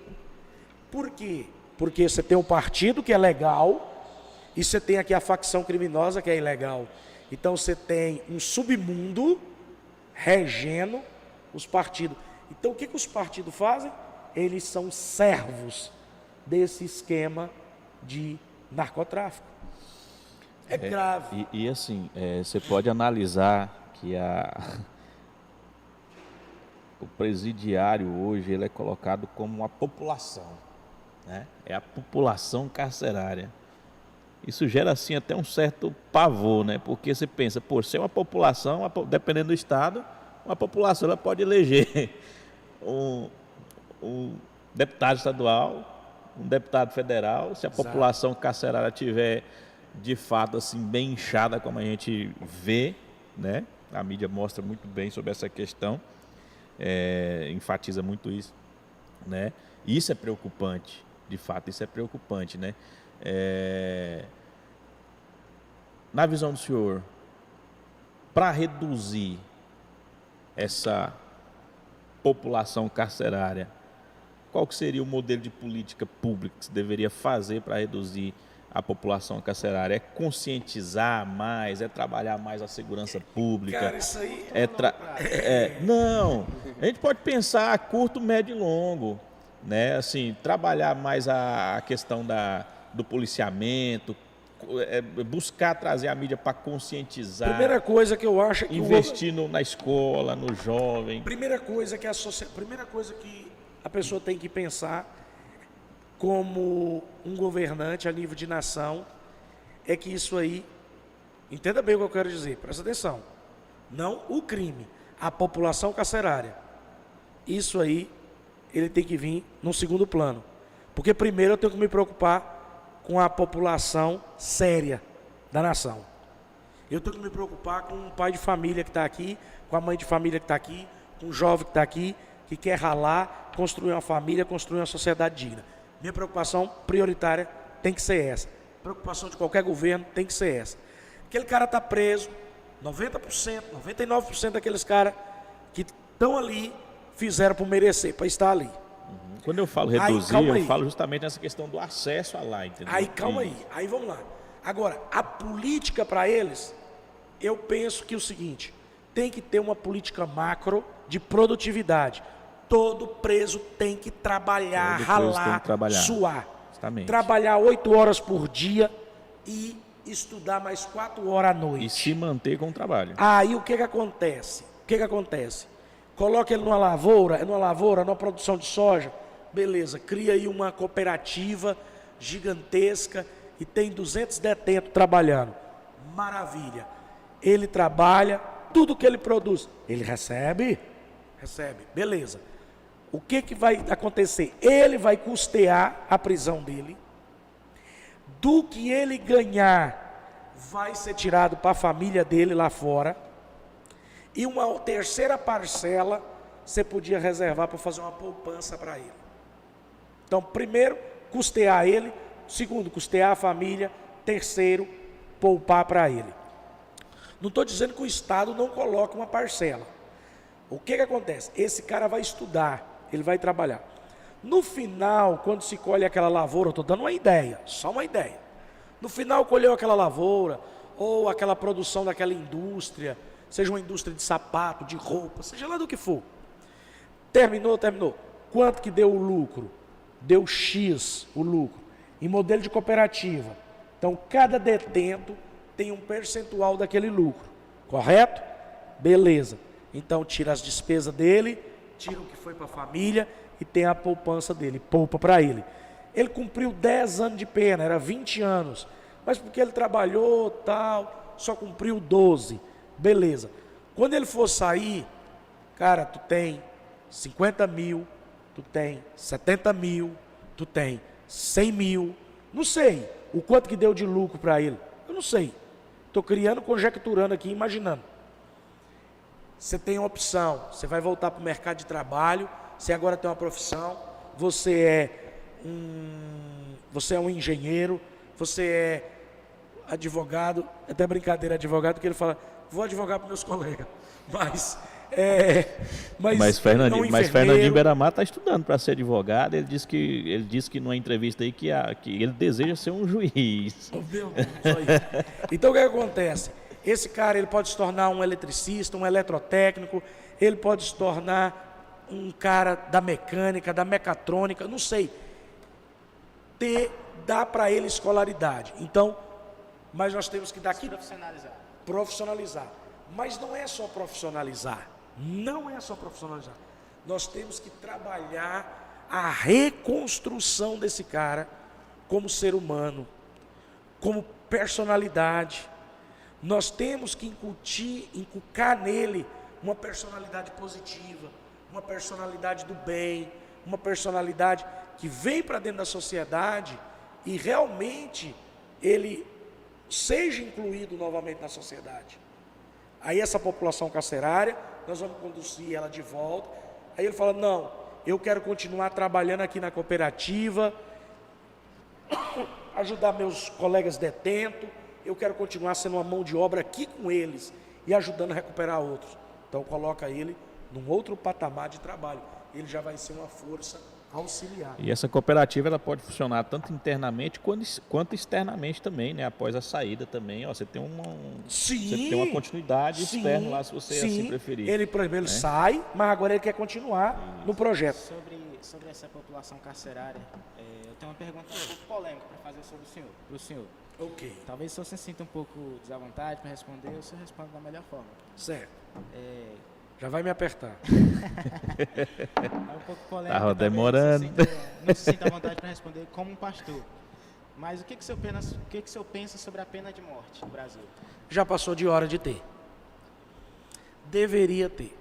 [SPEAKER 2] Por quê? Porque você tem um partido que é legal e você tem aqui a facção criminosa que é ilegal. Então você tem um submundo regendo os partidos. Então o que os partidos fazem? Eles são servos desse esquema de narcotráfico. É grave.
[SPEAKER 4] E assim, você pode analisar que o presidiário hoje ele é colocado como uma população, né? É a população carcerária. Isso gera assim até um certo pavor, né? Porque você pensa, por ser uma população, dependendo do estado, uma população ela pode eleger um deputado estadual, um deputado federal. Se a população carcerária tiver de fato assim bem inchada, como a gente vê, né? A mídia mostra muito bem sobre essa questão, enfatiza muito isso, né? Isso é preocupante, de fato, isso é preocupante, né? Na visão do senhor, para reduzir essa população carcerária, qual que seria o modelo de política pública que se deveria fazer para reduzir a população carcerária? É conscientizar mais, é trabalhar mais a segurança pública?
[SPEAKER 2] Cara, isso aí...
[SPEAKER 4] Não, a gente pode pensar a curto, médio e longo, né? Assim, trabalhar mais a questão do policiamento, buscar trazer a mídia para conscientizar.
[SPEAKER 2] Primeira coisa que eu acho é que
[SPEAKER 4] investir na escola, no jovem.
[SPEAKER 2] Primeira coisa que a pessoa tem que pensar como um governante a nível de nação é que isso aí, entenda bem o que eu quero dizer, presta atenção, não o crime, a população carcerária. isso aí, ele tem que vir num segundo plano. Porque primeiro eu tenho que me preocupar com a população séria da nação. Eu tenho que me preocupar com um pai de família que está aqui, com a mãe de família que está aqui, com um jovem que está aqui, que quer ralar, construir uma família, construir uma sociedade digna. Minha preocupação prioritária tem que ser essa. Preocupação de qualquer governo tem que ser essa. Aquele cara está preso, 90%, 99% daqueles caras que estão ali fizeram por merecer, para estar ali.
[SPEAKER 4] Quando eu falo reduzir, eu falo justamente nessa questão do acesso a lá, entendeu?
[SPEAKER 2] Aí, calma aí. Aí vamos lá. Agora, a política para eles, eu penso que é o seguinte, tem que ter uma política macro de produtividade. Todo preso tem que trabalhar, ralar, suar.
[SPEAKER 4] Justamente.
[SPEAKER 2] Trabalhar 8 horas por dia e estudar mais 4 horas à noite.
[SPEAKER 4] E se manter com o trabalho.
[SPEAKER 2] Aí o que acontece? Coloca ele numa lavoura, numa produção de soja, beleza, cria aí uma cooperativa gigantesca e tem 200 detentos trabalhando. Maravilha. Ele trabalha, tudo que ele produz, ele recebe, beleza. O que vai acontecer? Ele vai custear a prisão dele. Do que ele ganhar, vai ser tirado para a família dele lá fora. E uma terceira parcela, você podia reservar para fazer uma poupança para ele. Então, primeiro, custear ele. Segundo, custear a família. Terceiro, poupar para ele. Não estou dizendo que o Estado não coloca uma parcela. O que acontece? Esse cara vai estudar, ele vai trabalhar. No final, quando se colhe aquela lavoura, eu estou dando uma ideia, só uma ideia. No final, colheu aquela lavoura, ou aquela produção daquela indústria, seja uma indústria de sapato, de roupa, seja lá do que for. Terminou. Quanto que deu o lucro? Deu X o lucro. Em modelo de cooperativa. Então, cada detento tem um percentual daquele lucro. Correto? Beleza. Então, tira as despesas dele, tira o que foi para a família e tem a poupança dele. Poupa para ele. Ele cumpriu 10 anos de pena, era 20 anos. Mas porque ele trabalhou, tal, só cumpriu 12. Beleza. Quando ele for sair, cara, tu tem 50 mil, tu tem 70 mil, tu tem 100 mil, não sei o quanto que deu de lucro para ele, eu não sei, estou criando, conjecturando aqui, imaginando. Você tem uma opção, você vai voltar para o mercado de trabalho, você agora tem uma profissão, você é um engenheiro, você é advogado, até brincadeira, advogado, que ele fala, vou advogar para meus colegas, mas
[SPEAKER 4] Fernandinho Beiramar está estudando para ser advogado. Ele disse que numa entrevista aí que ele deseja ser um juiz.
[SPEAKER 2] Oh, meu Deus, então o que acontece? Esse cara ele pode se tornar um eletricista, um eletrotécnico, ele pode se tornar um cara da mecânica, da mecatrônica, não sei. Dá para ele escolaridade. Então, mas nós temos que dar aqui profissionalizar. Mas não é só profissionalizar. Nós temos que trabalhar a reconstrução desse cara como ser humano, como personalidade. Nós temos que inculcar nele uma personalidade positiva, uma personalidade do bem, uma personalidade que vem para dentro da sociedade e realmente ele seja incluído novamente na sociedade. Aí essa população carcerária, nós vamos conduzir ela de volta. Aí ele fala, não, eu quero continuar trabalhando aqui na cooperativa, ajudar meus colegas detentos, eu quero continuar sendo uma mão de obra aqui com eles e ajudando a recuperar outros. Então coloca ele num outro patamar de trabalho. Ele já vai ser uma força auxiliar.
[SPEAKER 4] E essa cooperativa ela pode funcionar tanto internamente quanto externamente também, né? Após a saída também, ó, você tem uma continuidade externa lá, se você assim preferir.
[SPEAKER 2] Ele, por exemplo, ele sai, mas agora ele quer continuar no projeto.
[SPEAKER 3] Sobre essa população carcerária, eu tenho uma pergunta um pouco polêmica para fazer sobre o senhor.
[SPEAKER 2] Ok.
[SPEAKER 3] Talvez se você se sinta um pouco desavontade para responder, o senhor responde da melhor forma.
[SPEAKER 2] Certo. Já vai me apertar.
[SPEAKER 3] É um pouco polêmico.
[SPEAKER 4] Tá demorando.
[SPEAKER 3] Não se sinta à vontade para responder como um pastor. Mas o que o senhor pensa sobre a pena de morte no Brasil?
[SPEAKER 2] Já passou de hora de ter. Deveria ter.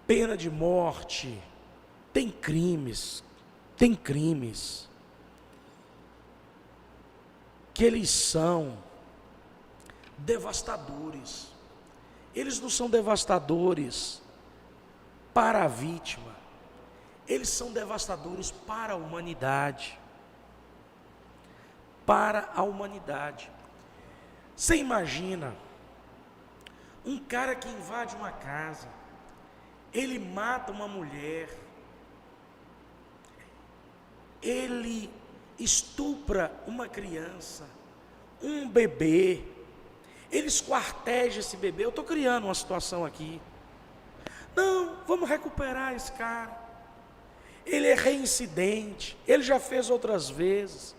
[SPEAKER 2] pena de morte, tem crimes que eles são devastadores. Eles não são devastadores para a vítima, eles são devastadores para a humanidade. Para a humanidade. Você imagina um cara que invade uma casa, ele mata uma mulher, ele estupra uma criança, um bebê, ele esquarteja esse bebê. Eu estou criando uma situação aqui. Não, vamos recuperar esse cara. Ele é reincidente, ele já fez outras vezes.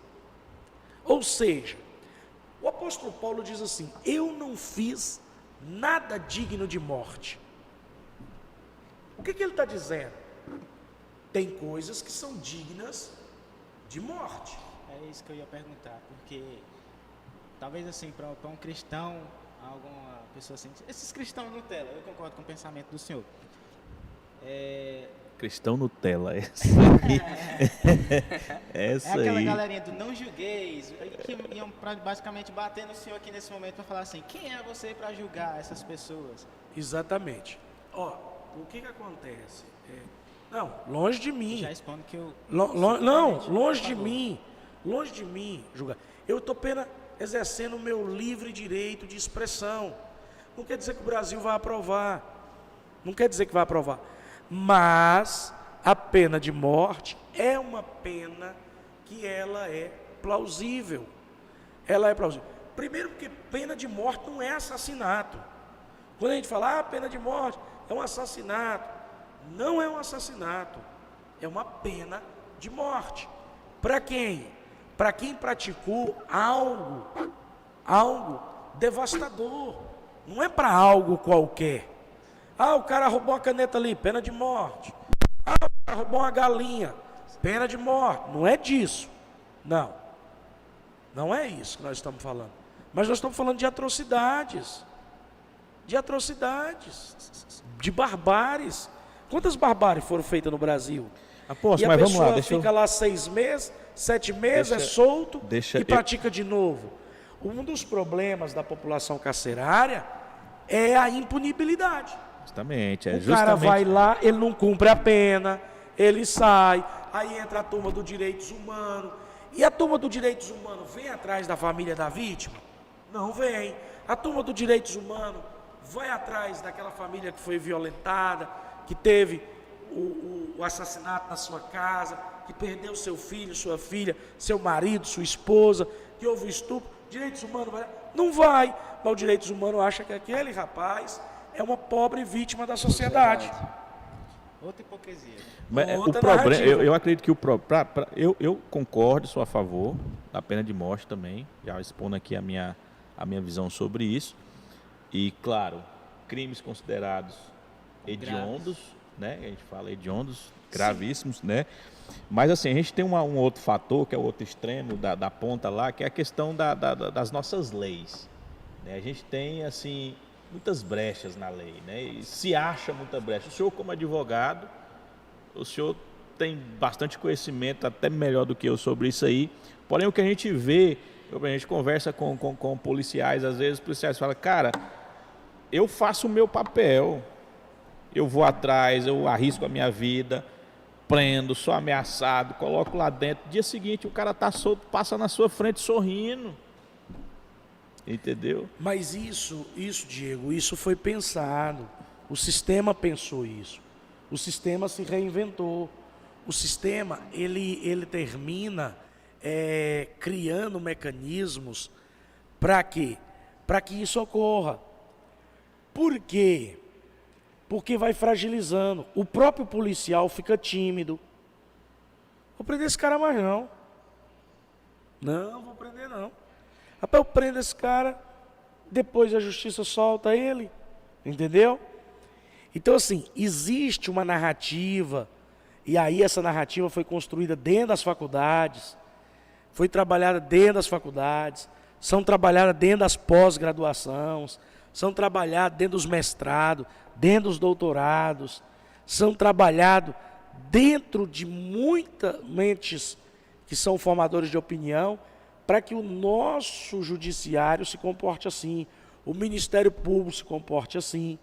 [SPEAKER 2] Ou seja, o apóstolo Paulo diz assim: eu não fiz nada digno de morte. O que ele está dizendo? Tem coisas que são dignas de morte.
[SPEAKER 3] É isso que eu ia perguntar, porque talvez assim, para um cristão, alguma pessoa assim, esses cristãos Nutella, eu concordo com o pensamento do senhor.
[SPEAKER 4] Cristão Nutella, essa aí. Essa
[SPEAKER 3] é aquela
[SPEAKER 4] aí.
[SPEAKER 3] galerinha do não julgueis, que iam basicamente bater no senhor aqui nesse momento para falar assim: quem é você para julgar essas pessoas?
[SPEAKER 2] Exatamente. Ó, o que acontece? Não, longe de mim.
[SPEAKER 3] Já expondo que eu...
[SPEAKER 2] Não, longe de mim, julgar. Eu estou apenas exercendo o meu livre direito de expressão. Não quer dizer que o Brasil vai aprovar. Não quer dizer que vai aprovar. Mas a pena de morte é uma pena que ela é plausível. Ela é plausível. Primeiro porque pena de morte não é assassinato. Quando a gente fala, pena de morte é um assassinato. Não é um assassinato. É uma pena de morte. Para quem? Para quem praticou algo devastador. Não é para algo qualquer. O cara roubou uma caneta ali, pena de morte. O cara roubou uma galinha, pena de morte. Não é disso. Não. Não é isso que nós estamos falando. Mas nós estamos falando de atrocidades. De atrocidades. De barbáries. Quantas barbáries foram feitas no Brasil?
[SPEAKER 4] Aposto,
[SPEAKER 2] e a
[SPEAKER 4] mas
[SPEAKER 2] pessoa
[SPEAKER 4] vamos lá,
[SPEAKER 2] fica lá 6 meses, 7 meses, é solto e pratica de novo. Um dos problemas da população carcerária é a impunibilidade.
[SPEAKER 4] Justamente,
[SPEAKER 2] O cara vai lá, ele não cumpre a pena, ele sai, aí entra a turma dos direitos humanos. E a turma dos direitos humanos vem atrás da família da vítima? Não vem. A turma dos direitos humanos vai atrás daquela família que foi violentada, que teve o assassinato na sua casa, que perdeu seu filho, sua filha, seu marido, sua esposa, que houve o estupro. Direitos humanos vai? Não vai. Mas os direitos humanos acham que aquele rapaz é uma pobre vítima da sociedade.
[SPEAKER 3] Outra hipocrisia.
[SPEAKER 4] Mas
[SPEAKER 2] Outra
[SPEAKER 4] o problema,
[SPEAKER 2] narrativa.
[SPEAKER 4] eu acredito que eu concordo, sou a favor da pena de morte também, já expondo aqui a minha visão sobre isso. E claro, crimes considerados hediondos, né? A gente fala hediondos, gravíssimos, né? Mas assim, a gente tem um outro fator, que é o outro extremo da ponta lá, que é a questão das nossas leis, né? A gente tem, assim, muitas brechas na lei, né? E se acha muita brecha. O senhor, como advogado, o senhor tem bastante conhecimento, até melhor do que eu, sobre isso aí. Porém, o que a gente vê, a gente conversa com policiais, às vezes os policiais falam: cara, eu faço o meu papel, eu vou atrás, eu arrisco a minha vida, prendo, sou ameaçado, coloco lá dentro. Dia seguinte o cara está solto, passa na sua frente sorrindo. Entendeu?
[SPEAKER 2] Mas isso, Diego, isso foi pensado. O sistema pensou isso. O sistema se reinventou. O sistema, ele termina criando mecanismos para quê? Para que isso ocorra. Por quê? Porque vai fragilizando. O próprio policial fica tímido. Vou prender esse cara mais não. Não, vou prender não. Rapaz, eu prendo esse cara, depois a justiça solta ele. Entendeu? Então assim, existe uma narrativa, e aí essa narrativa foi construída dentro das faculdades, foi trabalhada dentro das faculdades, são trabalhadas dentro das pós-graduações, são trabalhadas dentro dos mestrados, dentro dos doutorados, são trabalhados dentro de muitas mentes que são formadores de opinião, para que o nosso judiciário se comporte assim, o Ministério Público se comporte assim.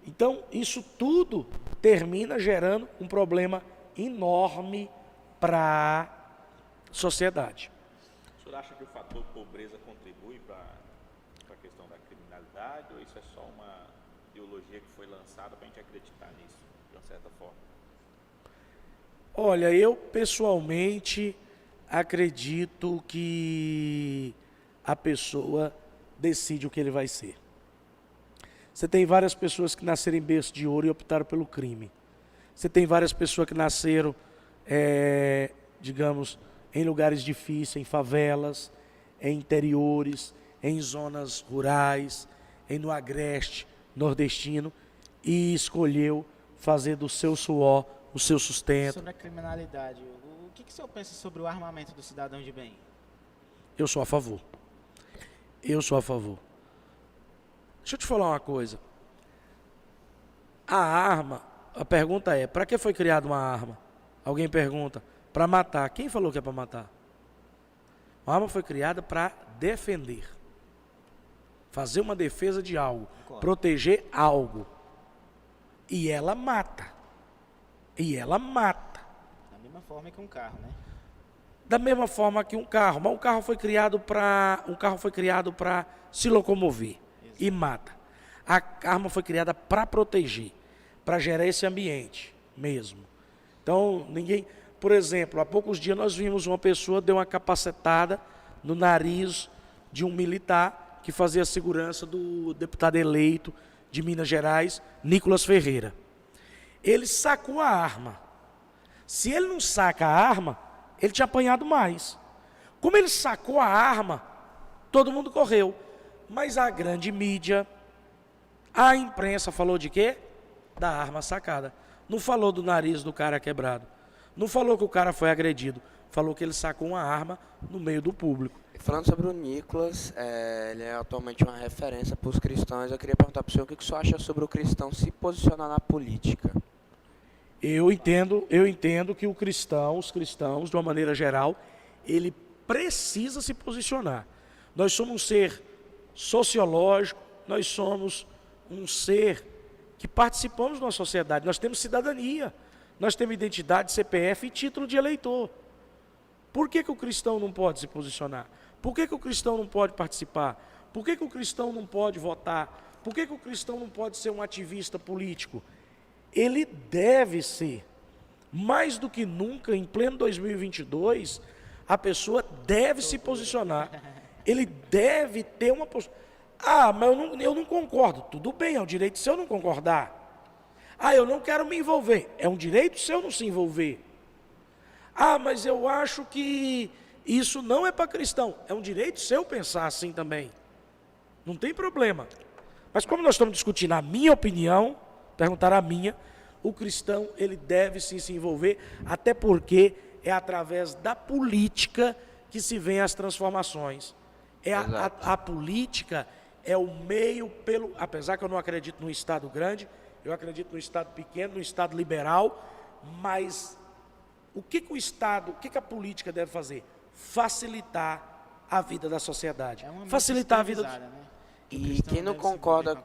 [SPEAKER 2] Então, isso tudo termina gerando um problema enorme para a sociedade.
[SPEAKER 4] O senhor acha que o fator pobreza contribui para a questão da criminalidade, ou isso é só uma ideologia que foi lançada para a gente acreditar nisso, de uma certa forma?
[SPEAKER 2] Olha, eu pessoalmente acredito que a pessoa decide o que ele vai ser. Você tem várias pessoas que nasceram em berço de ouro e optaram pelo crime. Você tem várias pessoas que nasceram, digamos, em lugares difíceis, em favelas, em interiores, em zonas rurais, no agreste nordestino, e escolheu fazer do seu suor o seu sustento.
[SPEAKER 3] Sobre a criminalidade, o que o senhor pensa sobre o armamento do cidadão de bem?
[SPEAKER 2] Eu sou a favor. Eu sou a favor. Deixa eu te falar uma coisa. A arma, a pergunta é, para que foi criada uma arma? Alguém pergunta, para matar. Quem falou que é para matar? A arma foi criada para defender. Fazer uma defesa de algo. Proteger algo. E ela mata. E ela mata.
[SPEAKER 3] Da mesma forma que um carro, né?
[SPEAKER 2] Da mesma forma que um carro. Mas um carro foi criado para se locomover. E mata. A arma foi criada para proteger, para gerar esse ambiente mesmo. Então, ninguém... Por exemplo, há poucos dias nós vimos uma pessoa deu uma capacetada no nariz de um militar que fazia a segurança do deputado eleito de Minas Gerais, Nicolas Ferreira. Ele sacou a arma. Se ele não saca a arma, ele tinha apanhado mais. Como ele sacou a arma, todo mundo correu. Mas a grande mídia, a imprensa falou de quê? Da arma sacada. Não falou do nariz do cara quebrado. Não falou que o cara foi agredido. Falou que ele sacou uma arma no meio do público.
[SPEAKER 1] Falando sobre o Nicolas, ele é atualmente uma referência para os cristãos. Eu queria perguntar para o senhor o que o senhor acha sobre o cristão se posicionar na política.
[SPEAKER 2] Eu entendo que os cristãos, de uma maneira geral, ele precisa se posicionar. Nós somos um ser sociológico, nós somos um ser que participamos de uma sociedade, nós temos cidadania, nós temos identidade, CPF e título de eleitor. Por que o cristão não pode se posicionar? Por que o cristão não pode participar? Por que o cristão não pode votar? Por que o cristão não pode ser um ativista político? Ele deve ser, mais do que nunca, em pleno 2022, a pessoa deve se posicionar. Ele deve ter uma postura. Ah, mas eu não concordo. Tudo bem, é um direito seu não concordar. Ah, eu não quero me envolver. É um direito seu não se envolver. Ah, mas eu acho que isso não é para cristão. É um direito seu pensar assim também. Não tem problema. Mas como nós estamos discutindo a minha opinião, perguntar a minha, o cristão ele deve sim se envolver, até porque é através da política que se vê as transformações. A política é o meio pelo... Apesar que eu não acredito num Estado grande, eu acredito num Estado pequeno, num Estado liberal, mas o que o Estado, o que a política deve fazer? Facilitar a vida da sociedade. Facilitar a vida...
[SPEAKER 3] Né?
[SPEAKER 1] E quem não concorda...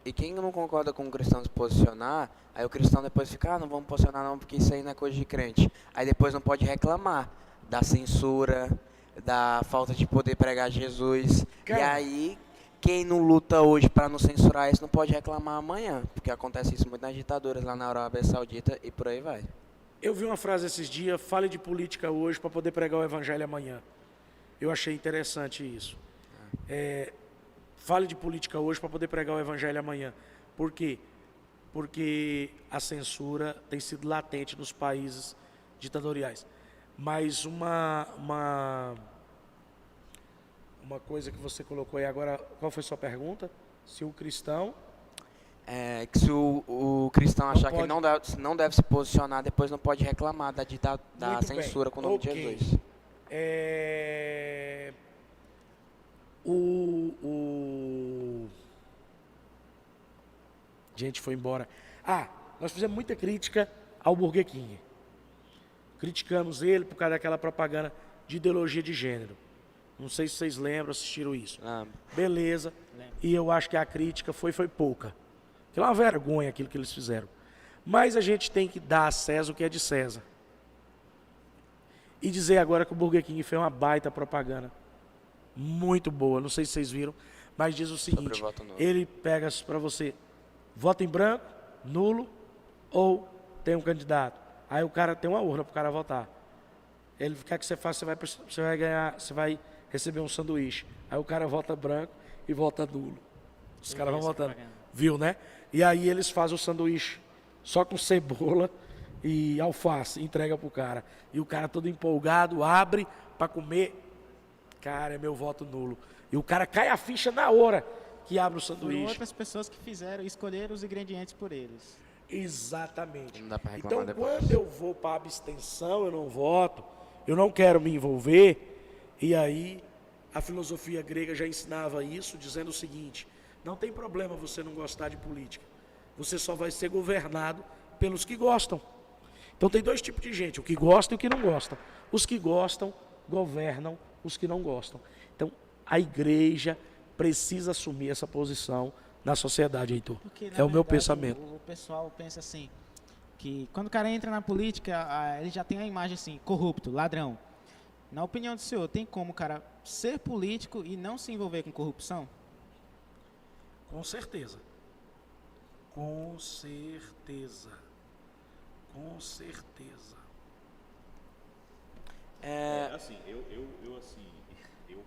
[SPEAKER 1] E quem não concorda com o cristão se posicionar, aí o cristão depois fica, não vamos posicionar não, porque isso aí não é coisa de crente. Aí depois não pode reclamar da censura, da falta de poder pregar Jesus.
[SPEAKER 2] Cara,
[SPEAKER 1] e aí, quem não luta hoje para não censurar isso, não pode reclamar amanhã. Porque acontece isso muito nas ditaduras lá na Arábia Saudita e por aí vai.
[SPEAKER 2] Eu vi uma frase esses dias, fale de política hoje para poder pregar o evangelho amanhã. Eu achei interessante isso. Fale de política hoje para poder pregar o evangelho amanhã. Por quê? Porque a censura tem sido latente nos países ditatoriais. Mas uma coisa que você colocou aí agora, qual foi a sua pergunta? Se o cristão...
[SPEAKER 1] que se o cristão achar
[SPEAKER 2] pode...
[SPEAKER 1] que ele não deve se posicionar, depois não pode reclamar da censura com o nome de Jesus.
[SPEAKER 2] Gente, foi embora. nós fizemos muita crítica ao Burger King. Criticamos ele por causa daquela propaganda de ideologia de gênero. Não sei se vocês lembram, assistiram isso. Beleza. E eu acho que a crítica foi pouca. Que é uma vergonha aquilo que eles fizeram. Mas a gente tem que dar a César o que é de César. E dizer agora que o Burger King fez uma baita propaganda. Muito boa. Não sei se vocês viram. Mas diz o seguinte. Ele pega para você. Vota em branco, nulo ou tem um candidato. Aí o cara tem uma urna para o cara votar. Ele quer que você faça, você vai ganhar, você vai receber um sanduíche. Aí o cara vota branco e vota nulo. Os caras vão votando. Viu, né? E aí eles fazem o sanduíche só com cebola e alface, entrega pro cara. E o cara todo empolgado, abre para comer. Cara, é meu voto nulo. E o cara cai a ficha na hora que abre o sanduíche.
[SPEAKER 3] Foram outras pessoas que escolheram os ingredientes por eles.
[SPEAKER 2] Exatamente.
[SPEAKER 1] Não dá pra reclamar
[SPEAKER 2] Então,
[SPEAKER 1] depois.
[SPEAKER 2] quando eu vou para abstenção, eu não voto, eu não quero me envolver. E aí, a filosofia grega já ensinava isso, dizendo o seguinte: não tem problema você não gostar de política. Você só vai ser governado pelos que gostam. Então, tem dois tipos de gente: o que gosta e o que não gosta. Os que gostam governam os que não gostam. Então, a igreja precisa assumir essa posição na sociedade, Heitor.
[SPEAKER 3] Porque,
[SPEAKER 2] é o meu pensamento.
[SPEAKER 3] O pessoal pensa assim, que quando o cara entra na política, ele já tem a imagem assim, corrupto, ladrão. Na opinião do senhor, tem como o cara ser político e não se envolver com corrupção?
[SPEAKER 2] Com certeza. Com certeza. Com certeza.
[SPEAKER 4] Assim, eu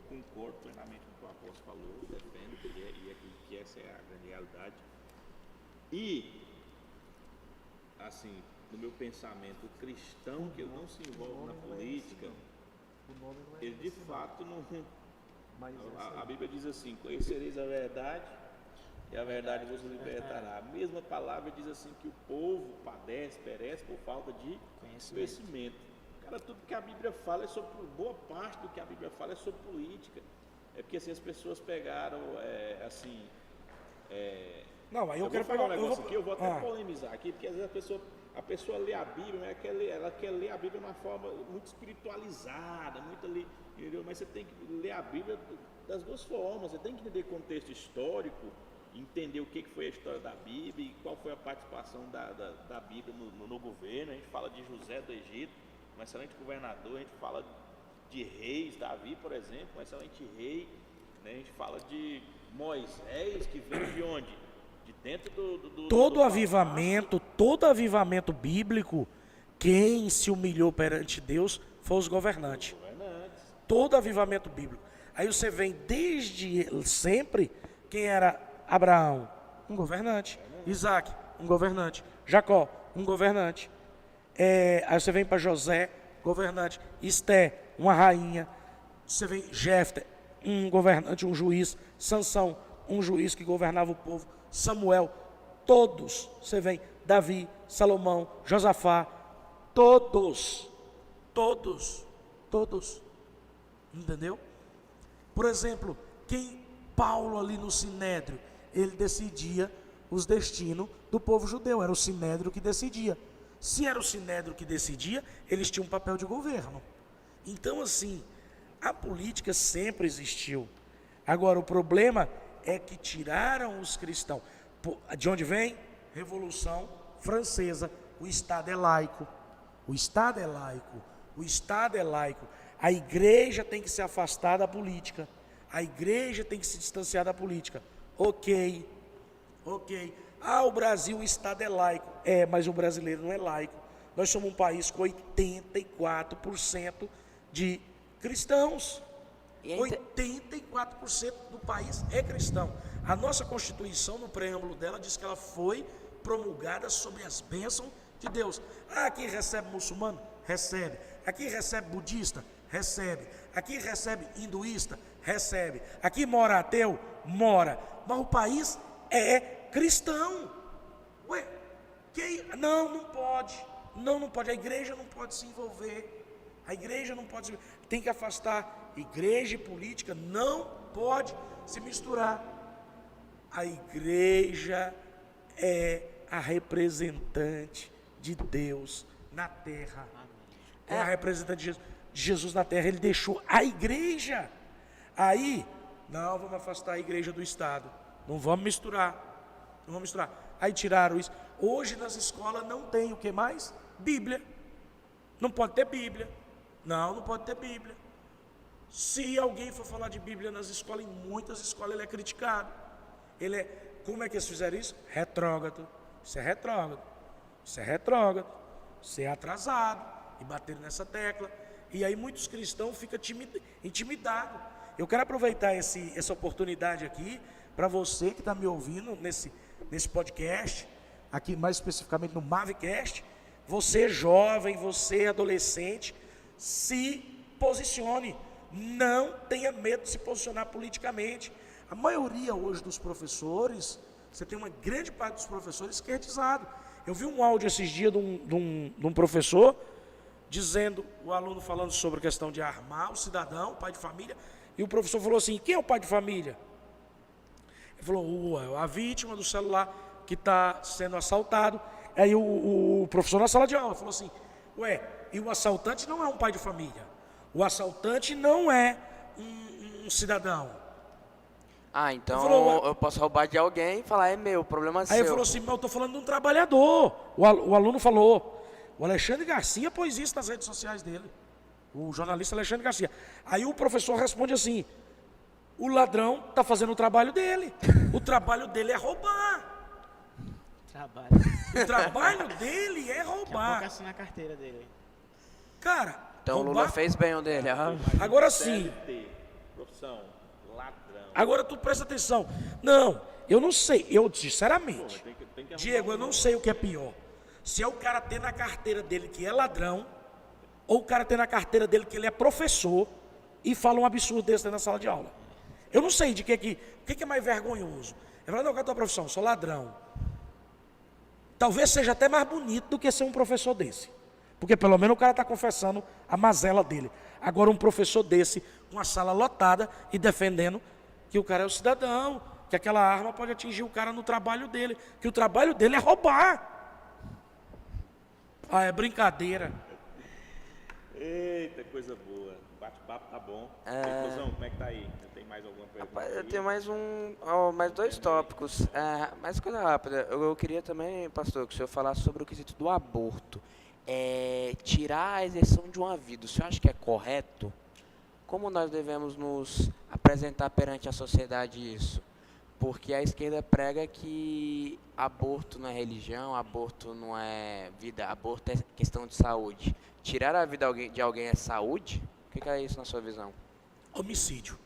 [SPEAKER 4] concordo plenamente com o que o apóstolo falou, defendo que essa é a grande realidade. E, assim, no meu pensamento, o cristão que não se envolve na política, ele de fato não... A Bíblia diz assim: conhecereis a verdade e a verdade vos libertará. A mesma palavra diz assim que o povo perece por falta de conhecimento. Cara, tudo que a Bíblia fala é sobre, boa parte do que a Bíblia fala é sobre política. É porque assim, as pessoas pegaram,
[SPEAKER 2] Não, aí eu quero
[SPEAKER 4] falar
[SPEAKER 2] pegar
[SPEAKER 4] um negócio aqui, eu vou até polemizar aqui, porque às vezes a pessoa lê a Bíblia, mas ela quer ler a Bíblia de uma forma muito espiritualizada, muito ali, entendeu? Mas você tem que ler a Bíblia das duas formas, você tem que entender contexto histórico, entender o que foi a história da Bíblia e qual foi a participação da Bíblia no governo. A gente fala de José do Egito, um excelente governador. A gente fala de reis, Davi, por exemplo, um excelente rei, né? A gente fala de Moisés, que veio de onde? De dentro do
[SPEAKER 2] todo avivamento bíblico, quem se humilhou perante Deus foi os governantes. Todo avivamento bíblico. Aí você vem desde sempre, quem era Abraão? Um governante. Isaac, um governante. Jacó, um governante. Aí você vem para José, governante. Esté, uma rainha. Você vem Jefté, um governante, um juiz. Sansão, um juiz que governava o povo. Samuel, todos. Você vem Davi, Salomão, Josafá, todos. Entendeu? Por exemplo, Paulo ali no Sinédrio, ele decidia os destinos do povo judeu, era o Sinédrio que decidia. Se era o Sinédrio que decidia, eles tinham um papel de governo. Então, assim, a política sempre existiu. Agora, o problema é que tiraram os cristãos. De onde vem? Revolução Francesa. O Estado é laico. A igreja tem que se afastar da política. A igreja tem que se distanciar da política. Ok. O Brasil, o Estado é laico. Mas o brasileiro não é laico. Nós somos um país com 84% de cristãos. 84% do país é cristão. A nossa Constituição, no preâmbulo dela, diz que ela foi promulgada sobre as bênçãos de Deus. Aqui recebe muçulmano? Recebe. Aqui recebe budista? Recebe. Aqui recebe hinduísta? Recebe. Aqui mora ateu? Mora. Mas o país é cristão. Não pode. Não pode. A igreja não pode se envolver. Tem que afastar. Igreja e política não pode se misturar. A igreja é a representante de Deus na terra. É a representante de Jesus na terra. Ele deixou a igreja. Aí, não, vamos afastar a igreja do Estado. Não vamos misturar. Não vamos misturar. Aí tiraram isso. Hoje nas escolas não tem o que mais? Bíblia. Não pode ter Bíblia. Não pode ter Bíblia. Se alguém for falar de Bíblia nas escolas, em muitas escolas ele é criticado. Ele é, como é que eles fizeram isso? Retrógrado. Isso é retrógrado. Isso é retrógrado. Isso é atrasado. E bateram nessa tecla. E aí muitos cristãos ficam intimidados. Eu quero aproveitar essa oportunidade aqui para você que está me ouvindo nesse podcast, aqui mais especificamente no Mavicast, você jovem, você adolescente, se posicione. Não tenha medo de se posicionar politicamente. A maioria hoje dos professores, você tem uma grande parte dos professores esquerdizado. Eu vi um áudio esses dias de um professor dizendo, o aluno falando sobre a questão de armar o cidadão, o pai de família, e o professor falou assim: quem é o pai de família? Ele falou: a vítima do celular que está sendo assaltado. Aí o professor na sala de aula falou assim: e o assaltante não é um pai de família, o assaltante não é um cidadão.
[SPEAKER 1] Então eu posso roubar de alguém e falar, é meu, o problema é seu.
[SPEAKER 2] Aí ele falou assim: mas eu estou falando de um trabalhador. O aluno falou. O Alexandre Garcia pôs isso nas redes sociais dele. O jornalista Alexandre Garcia. Aí o professor responde assim: o ladrão está fazendo o trabalho dele. O trabalho dele é roubar. O trabalho dele é roubar.
[SPEAKER 3] Daqui a pouco assina a carteira dele.
[SPEAKER 2] Cara,
[SPEAKER 1] então o Lula fez bem o dele.
[SPEAKER 2] Agora sim.
[SPEAKER 4] Profissão, ladrão.
[SPEAKER 2] Agora tu presta atenção. Não, eu não sei. Eu, sinceramente, Diego, eu não sei o que é pior. Se é o cara ter na carteira dele que é ladrão, ou o cara ter na carteira dele que ele é professor e fala um absurdo desse dentro da sala de aula. Eu não sei o que é mais vergonhoso. Eu falo: não, qual é a tua profissão? Eu sou ladrão. Talvez seja até mais bonito do que ser um professor desse. Porque pelo menos o cara está confessando a mazela dele. Agora um professor desse, com a sala lotada e defendendo que o cara é o cidadão, que aquela arma pode atingir o cara no trabalho dele, que o trabalho dele é roubar. É brincadeira.
[SPEAKER 4] Eita, coisa boa. O bate-papo tá bom. Conclusão, como é que tá aí? Tem mais alguma pergunta?
[SPEAKER 1] Rapaz, eu tenho mais dois tópicos. Mais coisa rápida. Eu queria também, pastor, que o senhor falasse sobre o quesito do aborto. Tirar a exceção de uma vida, o senhor acha que é correto? Como nós devemos nos apresentar perante a sociedade isso? Porque a esquerda prega que aborto não é religião, aborto não é vida, aborto é questão de saúde. Tirar a vida de alguém é saúde? O que é isso na sua visão?
[SPEAKER 2] Homicídio.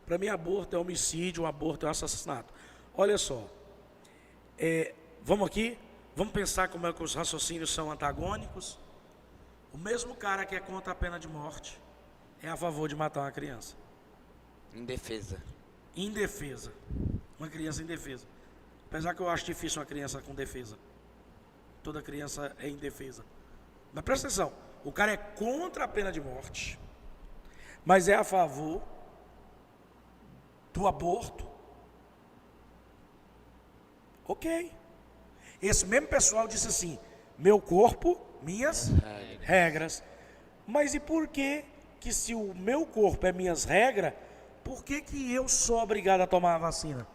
[SPEAKER 2] Para mim, aborto é homicídio, aborto é assassinato. Olha só, vamos pensar como é que os raciocínios são antagônicos. O mesmo cara que é contra a pena de morte é a favor de matar uma criança.
[SPEAKER 1] Indefesa.
[SPEAKER 2] Indefesa. Uma criança indefesa. Apesar que eu acho difícil uma criança com defesa. Toda criança é indefesa. Mas presta atenção, o cara é contra a pena de morte, mas é a favor do aborto. Ok. Esse mesmo pessoal disse assim: meu corpo, minhas regras. Mas e por que se o meu corpo é minhas regras, por que eu sou obrigado a tomar a vacina?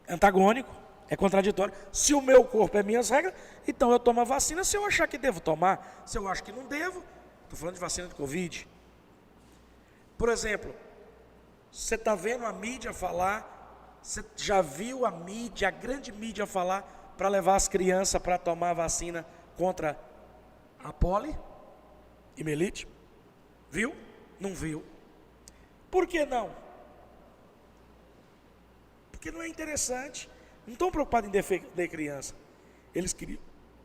[SPEAKER 2] Antagônico, é contraditório. Se o meu corpo é minhas regras, então eu tomo a vacina se eu achar que devo tomar. Se eu acho que não devo, estou falando de vacina de Covid. Por exemplo, você está vendo a mídia falar, você já viu a mídia, a grande mídia falar para levar as crianças para tomar a vacina contra a poliomielite? Viu? Não viu. Por que não? Porque não é interessante. Não estão preocupados em defender criança. Eles queriam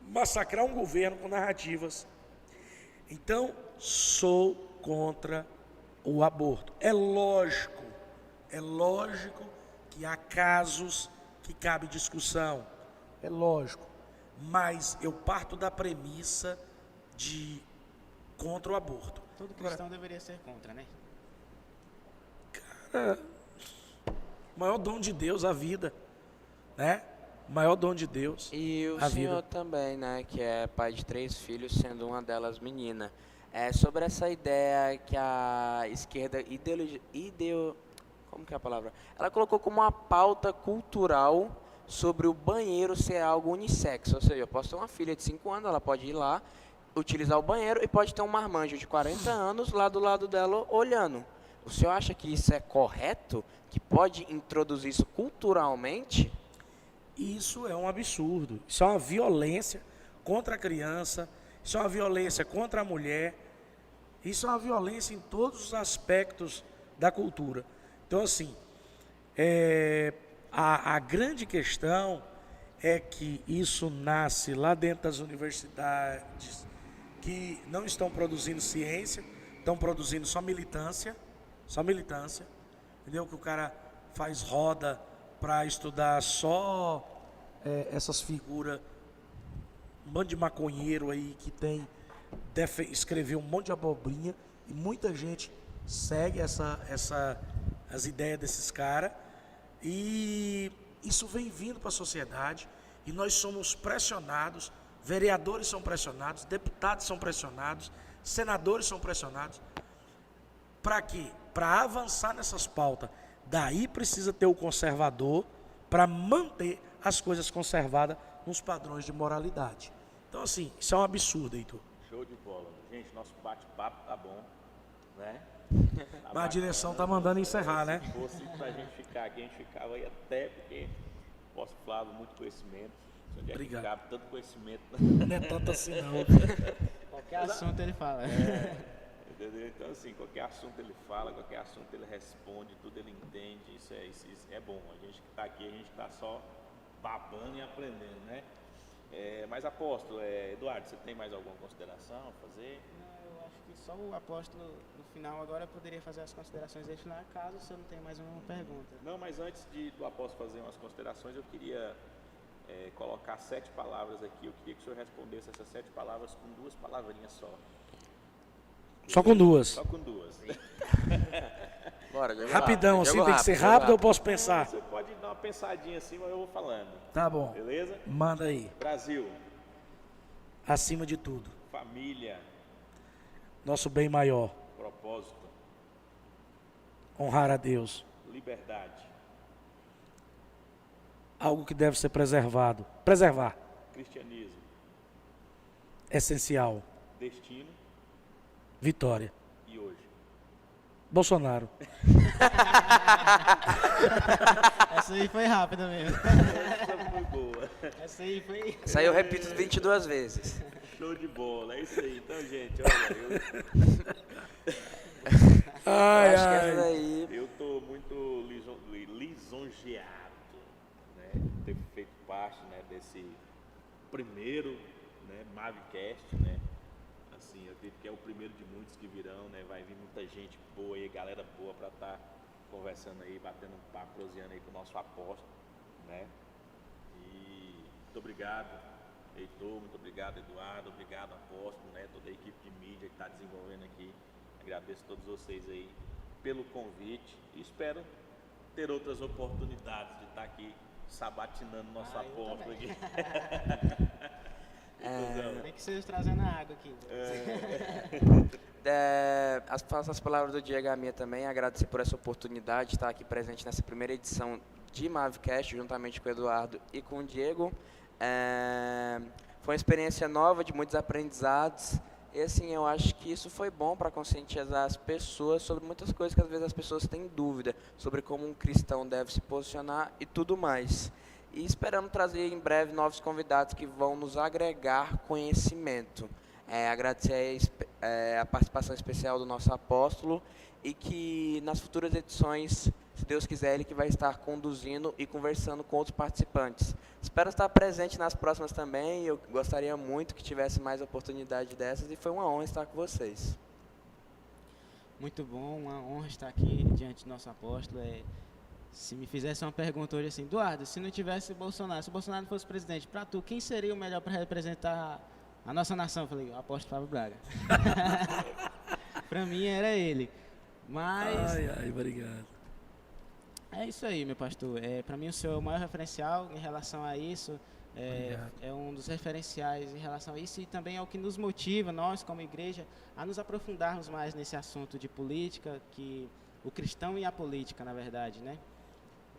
[SPEAKER 2] massacrar um governo com narrativas. Então, sou contra o aborto. É lógico que há casos que cabe discussão. É lógico. Mas eu parto da premissa de contra o aborto.
[SPEAKER 3] Todo cristão deveria ser contra, né?
[SPEAKER 2] Cara, o maior dom de Deus, a vida, né? o maior dom de Deus,
[SPEAKER 1] E o
[SPEAKER 2] a
[SPEAKER 1] senhor
[SPEAKER 2] vida.
[SPEAKER 1] também, né, que é pai de 3 filhos, sendo uma delas menina. É sobre essa ideia que a esquerda como que é a palavra? Ela colocou como uma pauta cultural sobre o banheiro ser algo unissex. Ou seja, eu posso ter uma filha de 5 anos, ela pode ir lá, utilizar o banheiro e pode ter um marmanjo de 40 anos lá do lado dela olhando. O senhor acha que isso é correto? Que pode introduzir isso culturalmente?
[SPEAKER 2] Isso é um absurdo. Isso é uma violência contra a criança, isso é uma violência contra a mulher, isso é uma violência em todos os aspectos da cultura. Então, assim, a grande questão é que isso nasce lá dentro das universidades que não estão produzindo ciência, estão produzindo só militância, entendeu? Que o cara faz roda para estudar só essas figuras, um bando de maconheiro aí que escreveu um monte de abobrinha e muita gente segue as ideias desses caras e isso vem vindo para a sociedade e nós somos pressionados, vereadores são pressionados, deputados são pressionados, senadores são pressionados. Para quê? Para avançar nessas pautas. Daí precisa ter o conservador para manter as coisas conservadas nos padrões de moralidade. Então, assim, isso é um absurdo, Heitor.
[SPEAKER 4] Show de bola. Gente, nosso bate-papo tá bom, né?
[SPEAKER 2] Mas a direção tá mandando encerrar, né?
[SPEAKER 4] Se fosse pra gente ficar aqui, a gente ficava aí até, porque posso falar muito conhecimento. Onde é que
[SPEAKER 2] Obrigado.
[SPEAKER 4] cabe tanto conhecimento?
[SPEAKER 2] Não é tanto assim, não.
[SPEAKER 3] Qualquer assunto ele fala.
[SPEAKER 4] Entendeu? Então, assim, qualquer assunto ele fala, qualquer assunto ele responde, tudo ele entende, isso é bom. A gente que está aqui, a gente está só babando e aprendendo, né? Mas apóstolo, Eduardo, você tem mais alguma consideração a fazer?
[SPEAKER 3] Não, eu acho que só o apóstolo no final agora poderia fazer as considerações dele final, caso você não tenha mais uma pergunta.
[SPEAKER 4] Não, mas antes do apóstolo fazer umas considerações, eu queria colocar 7 palavras aqui. Eu queria que o senhor respondesse essas 7 palavras com 2 palavrinhas só.
[SPEAKER 2] Só com 2.
[SPEAKER 4] Só com 2.
[SPEAKER 1] Bora, jogo
[SPEAKER 2] Rapidão,
[SPEAKER 1] rápido,
[SPEAKER 2] assim,
[SPEAKER 1] jogo
[SPEAKER 2] tem que ser
[SPEAKER 1] jogo
[SPEAKER 2] rápido ou eu posso pensar?
[SPEAKER 4] Você pode dar uma pensadinha assim, mas eu vou falando.
[SPEAKER 2] Tá bom.
[SPEAKER 4] Beleza?
[SPEAKER 2] Manda aí.
[SPEAKER 4] Brasil,
[SPEAKER 2] Acima de tudo.
[SPEAKER 4] família,
[SPEAKER 2] Nosso bem maior.
[SPEAKER 4] propósito,
[SPEAKER 2] Honrar a Deus.
[SPEAKER 4] liberdade,
[SPEAKER 2] Algo que deve ser preservado. Preservar.
[SPEAKER 4] cristianismo,
[SPEAKER 2] Essencial.
[SPEAKER 4] destino
[SPEAKER 2] Vitória.
[SPEAKER 4] e hoje.
[SPEAKER 2] Bolsonaro.
[SPEAKER 3] Essa aí foi rápida mesmo.
[SPEAKER 4] Essa foi boa.
[SPEAKER 3] Essa aí foi.
[SPEAKER 1] Isso aí eu repito 22 vezes.
[SPEAKER 4] Show de bola, é isso aí. Então, gente, olha,
[SPEAKER 2] Ai,
[SPEAKER 1] Eu acho que essa
[SPEAKER 2] ai.
[SPEAKER 1] daí...
[SPEAKER 4] eu tô muito lisonjeado, né, de ter feito parte, né, desse primeiro, né, Mavcast, né. Assim, eu acredito que é o primeiro de muitos que virão, né. Vai vir muita gente boa aí, galera boa para estar conversando aí, batendo um papo, proseando aí com o nosso apóstolo, né. E muito obrigado, Heitor, muito obrigado, Eduardo, obrigado, apóstolo, né, toda a equipe de mídia que está desenvolvendo aqui. Agradeço a todos vocês aí pelo convite e espero ter outras oportunidades de estar aqui sabatinando nosso apóstolo aqui.
[SPEAKER 3] Tem que ser trazendo a água aqui.
[SPEAKER 1] As palavras do Diego, a minha também, agradecer por essa oportunidade de estar aqui presente nessa primeira edição de Mavcast, juntamente com o Eduardo e com o Diego. Foi uma experiência nova, de muitos aprendizados, e assim, eu acho que isso foi bom para conscientizar as pessoas sobre muitas coisas que às vezes as pessoas têm dúvida, sobre como um cristão deve se posicionar e tudo mais. E esperamos trazer em breve novos convidados que vão nos agregar conhecimento. Agradecer a participação especial do nosso apóstolo e que nas futuras edições, se Deus quiser, ele que vai estar conduzindo e conversando com outros participantes. Espero estar presente nas próximas também, eu gostaria muito que tivesse mais oportunidade dessas e foi uma honra estar com vocês.
[SPEAKER 3] Muito bom, uma honra estar aqui diante do nosso apóstolo. Se me fizesse uma pergunta hoje assim, Eduardo, se não tivesse Bolsonaro, se o Bolsonaro fosse presidente, para tu, quem seria o melhor para representar a nossa nação? Eu falei, o apóstolo Flávio Braga. Para mim era ele. Mas
[SPEAKER 2] Ai, ai, obrigado.
[SPEAKER 3] É isso aí, meu pastor. Para mim, o senhor é o maior referencial em relação a isso. É um dos referenciais em relação a isso e também é o que nos motiva, nós como igreja, a nos aprofundarmos mais nesse assunto de política, que o cristão e a política, na verdade, né?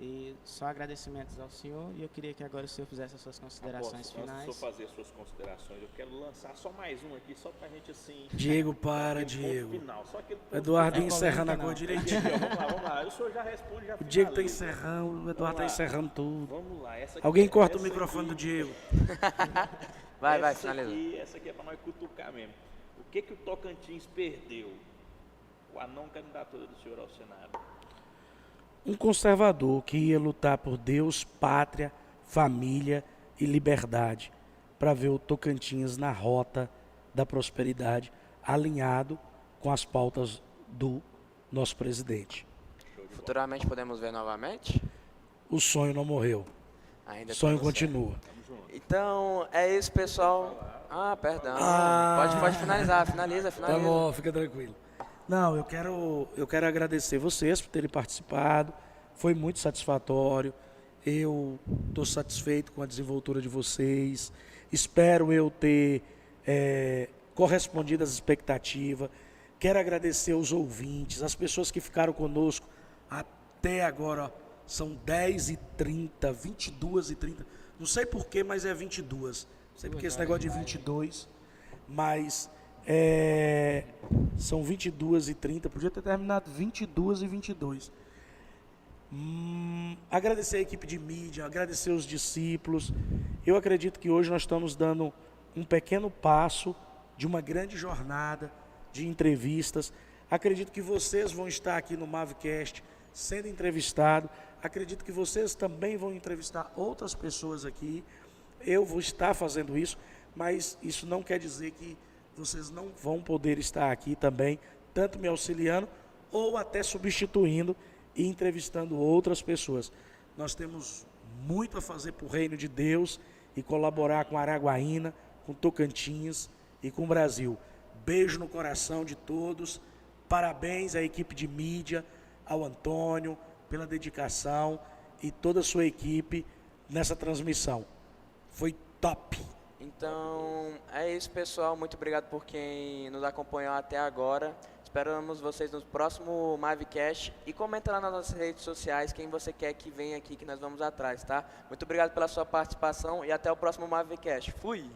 [SPEAKER 3] E só agradecimentos ao senhor e eu queria que agora o senhor fizesse as suas considerações finais.
[SPEAKER 4] Antes de eu fazer as suas considerações, eu quero lançar só mais um aqui, só pra gente assim...
[SPEAKER 2] Diego, para,
[SPEAKER 4] aquele
[SPEAKER 2] Diego.
[SPEAKER 4] ponto final, só aquele ponto
[SPEAKER 2] Eduardo
[SPEAKER 4] final.
[SPEAKER 2] encerrando
[SPEAKER 3] polêmica,
[SPEAKER 2] agora
[SPEAKER 3] não.
[SPEAKER 2] direitinho.
[SPEAKER 4] Vamos lá, o senhor já responde, já
[SPEAKER 2] O Diego tá
[SPEAKER 4] finaliza.
[SPEAKER 2] encerrando, o Eduardo
[SPEAKER 4] Vamos
[SPEAKER 2] tá
[SPEAKER 4] lá.
[SPEAKER 2] encerrando tudo.
[SPEAKER 4] Vamos lá, essa aqui,
[SPEAKER 2] Alguém corta o
[SPEAKER 4] essa
[SPEAKER 2] microfone
[SPEAKER 4] aqui-
[SPEAKER 2] do Diego.
[SPEAKER 1] Vai,
[SPEAKER 4] essa
[SPEAKER 1] finaliza.
[SPEAKER 4] essa aqui é pra nós cutucar mesmo. O que o Tocantins perdeu com a não candidatura do senhor ao Senado?
[SPEAKER 2] Um conservador que ia lutar por Deus, pátria, família e liberdade, para ver o Tocantins na rota da prosperidade, alinhado com as pautas do nosso presidente.
[SPEAKER 1] Futuramente podemos ver novamente?
[SPEAKER 2] O sonho não morreu,
[SPEAKER 1] Ainda
[SPEAKER 2] o sonho
[SPEAKER 1] temos fé.
[SPEAKER 2] continua.
[SPEAKER 1] Então, é isso, pessoal. Ah, perdão. Pode finalizar. Finaliza.
[SPEAKER 2] Tá bom, fica tranquilo. Não, eu quero agradecer vocês por terem participado. Foi muito satisfatório. Eu estou satisfeito com a desenvoltura de vocês. Espero eu ter correspondido às expectativas. Quero agradecer os ouvintes, as pessoas que ficaram conosco até agora. Ó, são 10h30, 22h30. Não sei porquê, mas é 22. Não sei porque esse negócio de 22. Mas são 22h30. Podia ter terminado 22h22. Agradecer a equipe de mídia, agradecer os discípulos. Eu acredito que hoje nós estamos dando um pequeno passo de uma grande jornada de entrevistas. Acredito que vocês vão estar aqui no Mavcast sendo entrevistado. Acredito que vocês também vão entrevistar outras pessoas aqui. Eu vou estar fazendo isso, mas isso não quer dizer que vocês não vão poder estar aqui também, tanto me auxiliando ou até substituindo e entrevistando outras pessoas. Nós temos muito a fazer para o reino de Deus e colaborar com Araguaína, com Tocantins e com o Brasil. Beijo no coração de todos. Parabéns à equipe de mídia, ao Antônio, pela dedicação e toda a sua equipe nessa transmissão. Foi top!
[SPEAKER 1] Então, é isso, pessoal. Muito obrigado por quem nos acompanhou até agora. Esperamos vocês no próximo Mavcast e comenta lá nas nossas redes sociais quem você quer que venha aqui, que nós vamos atrás, tá? Muito obrigado pela sua participação e até o próximo Mavcast. Fui!